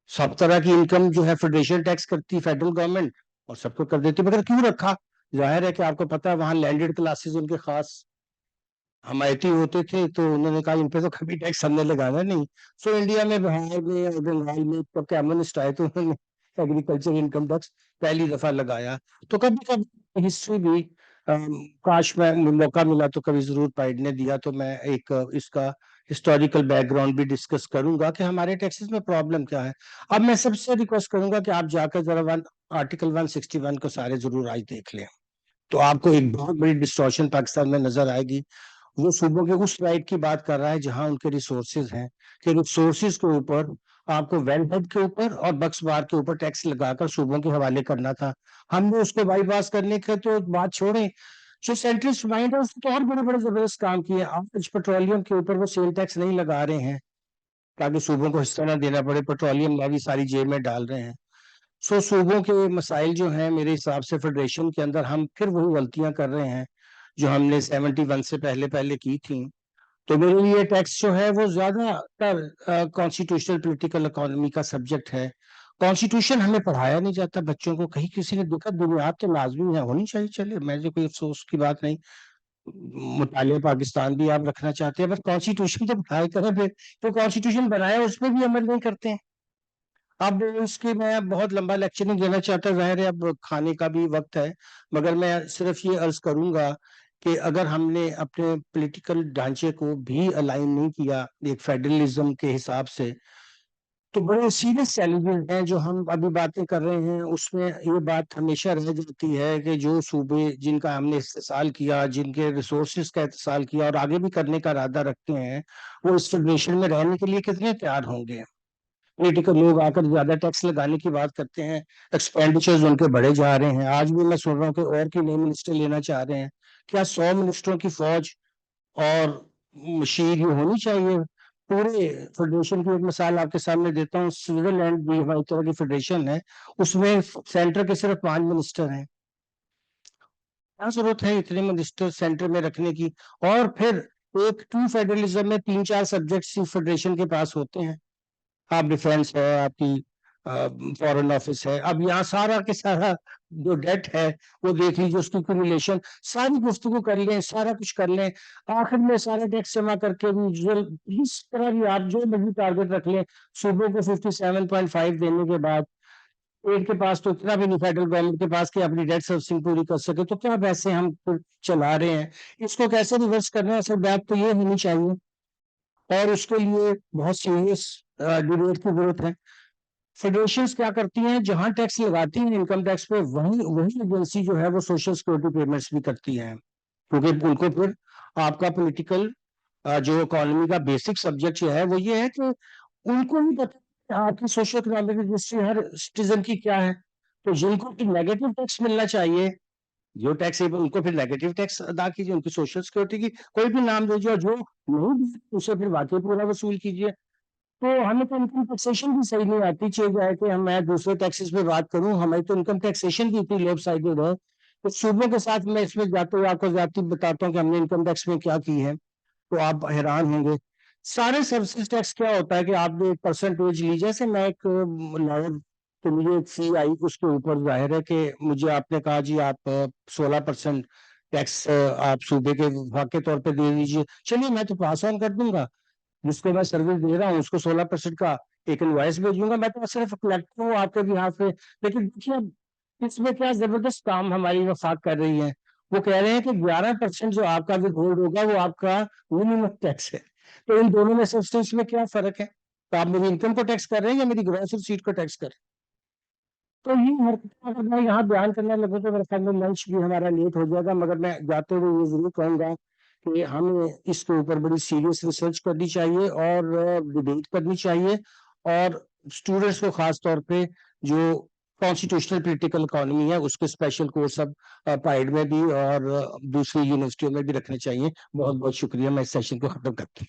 सब तरह की इनकम जो है फेडरेशन टैक्स करती फेडरल गवर्नमेंट और सबको कर देती, मगर क्यों रखा? जाहिर है कि आपको पता है वहां लैंडेड क्लासेस उनके खास हमायती होते थे, तो उन्होंने कहा इन पे तो कभी टैक्स हमने लगाना नहीं। सो इंडिया में, बिहार में और बंगाल में जब कम्युनिस्ट आए तो उन्होंने एग्रीकल्चर इनकम टैक्स पहली दफा लगाया। तो कभी कभी हिस्ट्री भी काश मैं मौका मिला तो कभी जरूर पाइड ने दिया तो मैं एक इसका हिस्टोरिकल बैकग्राउंड भी डिस्कस करूंगा कि हमारे टैक्सेस में प्रॉब्लम क्या है। अब मैं सबसे रिक्वेस्ट करूंगा कि आप जाकर जरा आर्टिकल 161 को सारे जरूर आज देख लें, तो आपको एक बहुत बड़ी डिस्टॉर्शन पाकिस्तान में नजर आएगी। वो सूबों के उस राइट की बात कर रहा है जहां उनके रिसोर्सेज हैं, कि रिसोर्सेज के ऊपर आपको वेलहेड के ऊपर और बक्स बार के ऊपर टैक्स लगाकर सूबों के हवाले करना था। हमने उसको बाईपास करने का तो बात छोड़ें, जो सेंट्रलिस्ट माइंड है उसने तो और बड़े बड़े जबरदस्त काम किए। आज पेट्रोलियम के ऊपर वो सेल टैक्स नहीं लगा रहे हैं ताकि सूबों को हिस्सा ना देना पड़े, पेट्रोलियम लेवी सारी जेब में डाल रहे हैं। सो सूबों के मसाइल जो हैं, मेरे हिसाब से फेडरेशन के अंदर हम फिर वही गलतियां कर रहे हैं जो हमने 71 से पहले पहले की थी। तो मेरे लिए टैक्स जो है वो ज्यादा कॉन्स्टिट्यूशनल पॉलिटिकल इकोनॉमी का सब्जेक्ट है। कॉन्स्टिट्यूशन हमें पढ़ाया नहीं जाता बच्चों को, कहीं किसी ने देखा, बुनियाद तो लाजमी है, होनी चाहिए, चलिए मुझे कोई अफसोस की बात नहीं, मुताले पाकिस्तान भी आप रखना चाहते हैं, बस कॉन्स्टिट्यूशन तो पढ़ाई करें फिर। तो कॉन्स्टिट्यूशन बनाया उस पर भी अमल नहीं करते हैं। अब इसके मैं बहुत लंबा लेक्चर नहीं देना चाहता, जाहिर है अब खाने का भी वक्त है, मगर मैं सिर्फ ये अर्ज करूंगा कि अगर हमने अपने पॉलिटिकल ढांचे को भी अलाइन नहीं किया एक फेडरलिज्म के हिसाब से, तो बड़े सीरियस चैलेंजेस हैं जो हम अभी बातें कर रहे हैं। उसमें ये बात हमेशा रह जाती है कि जो सूबे जिनका हमने इस्तेसाल किया, जिनके रिसोर्सेज का इस्तेसाल किया और आगे भी करने का इरादा रखते हैं, वो इस फेडरेशन में रहने के लिए कितने तैयार होंगे। पॉलिटिकल लोग आकर ज्यादा टैक्स लगाने की बात करते हैं, एक्सपेंडिचर्स उनके बढ़े जा रहे हैं। आज भी मैं सुन रहा हूँ कि और की नए मिनिस्टर लेना चाह रहे हैं। क्या 100 मिनिस्टरों की फौज और मशीन ये होनी चाहिए पूरे फेडरेशन की? एक मिसाल आपके सामने देता हूँ, स्विट्जरलैंड भी हमारी तरह की फेडरेशन है, उसमें सेंटर के सिर्फ 5 मिनिस्टर हैं। क्या जरूरत है इतने मिनिस्टर सेंटर में रखने की? और फिर एक ट्रू फेडरलिज्म में 3-4 सब्जेक्ट्स फेडरेशन के पास होते हैं। आप डिफेंस है, आपकी फॉरेन ऑफिस है, अब यहाँ सारा के सारा जो डेट है वो देख लीजिए, उसकी क्यूमुलेशन सारी गुफ्तगू कर लें, सारा कुछ कर लें, आखिर में सारा टैक्स जमा करके भी इस तरह भी आप जो मर्जी टारगेट रख लें, सूबों को 57.5 देने के बाद एक के पास तो इतना भी नहीं फेडरल गवर्नमेंट के पास कि अपनी डेट सर्विसिंग पूरी कर सके, तो क्या पैसे हम चला रहे हैं, इसको कैसे रिवर्स करना है? असल बात तो ये होनी चाहिए और उसके लिए बहुत सीरियस डिबेट की जरूरत है। फेडरेशंस क्या करती हैं, जहां टैक्स लगाती हैं इनकम टैक्स पे, वही वही एजेंसी जो है वो सोशल सिक्योरिटी पेमेंट्स भी करती है, क्योंकि उनको फिर आपका पॉलिटिकल जो इकोनॉमी का बेसिक सब्जेक्ट जो है वो ये है कि उनको भी पता है आपकी सोशल इकोनॉमिक हिस्ट्री हर सिटीजन की क्या है। तो जिनको नेगेटिव टैक्स मिलना चाहिए, जो टैक्स उनको फिर नेगेटिव टैक्स अदा कीजिए, उनकी सोशल सिक्योरिटी की कोई भी नाम दीजिए, और जो नहीं उसे फिर वाकई पूरा वसूल कीजिए। तो हमें तो इनकम टैक्सेशन भी सही नहीं आती, चाहिए है कि हम मैं दूसरे टैक्सेस पे बात करूं, हमें तो इनकम टैक्सेशन भी इतनी लेफ्ट साइडेड है। तो सूबों के साथ मैं इसमें जाते हुए आपको जाती बताता हूँ कि हमने इनकम टैक्स में क्या की है, तो आप हैरान होंगे। सारे सर्विसेज टैक्स क्या होता है कि आपने एक परसेंटेज ली, जैसे मैं एक लॉयर, तो मुझे एक फी आई, उसके ऊपर जाहिर है कि मुझे आपने कहा जी आप 16% टैक्स आप सूबे के विभाग के तौर पे दे दीजिए, चलिए मैं तो पास ऑन कर दूंगा, जिसको मैं सर्विस दे रहा हूँ उसको 16% का एक इनवॉइस भेजूंगा, मैं तो सिर्फ कलेक्टर हूँ आपके भी हाथ पे। लेकिन देखिए इसमें क्या जबरदस्त काम हमारी वफाक कर रही है, वो कह रहे हैं कि 11% जो आपका विथहोल्ड होगा वो आपका मिनिमम टैक्स है। तो इन दोनों में सब्सटेंस में क्या फर्क है? तो आप मेरी इनकम को टैक्स कर रहे हैं या मेरी ग्रॉस रिसीट को टैक्स कर रहे हैं? तो ये हरकत अगर मैं यहाँ बयान करने लगूँ तो मेरे ख्याल में लंच भी हमारा लेट हो जाएगा, मगर मैं जाते हुए ये जरूर कहूंगा कि हमें इसके ऊपर बड़ी सीरियस रिसर्च करनी चाहिए और डिबेट करनी चाहिए, और स्टूडेंट्स को खास तौर पे जो कॉन्स्टिट्यूशनल पॉलिटिकल इकोनॉमी है उसके स्पेशल कोर्स अब पाइड में भी और दूसरी यूनिवर्सिटियों में भी रखने चाहिए। बहुत बहुत शुक्रिया, मैं इस सेशन को खत्म करता हूँ।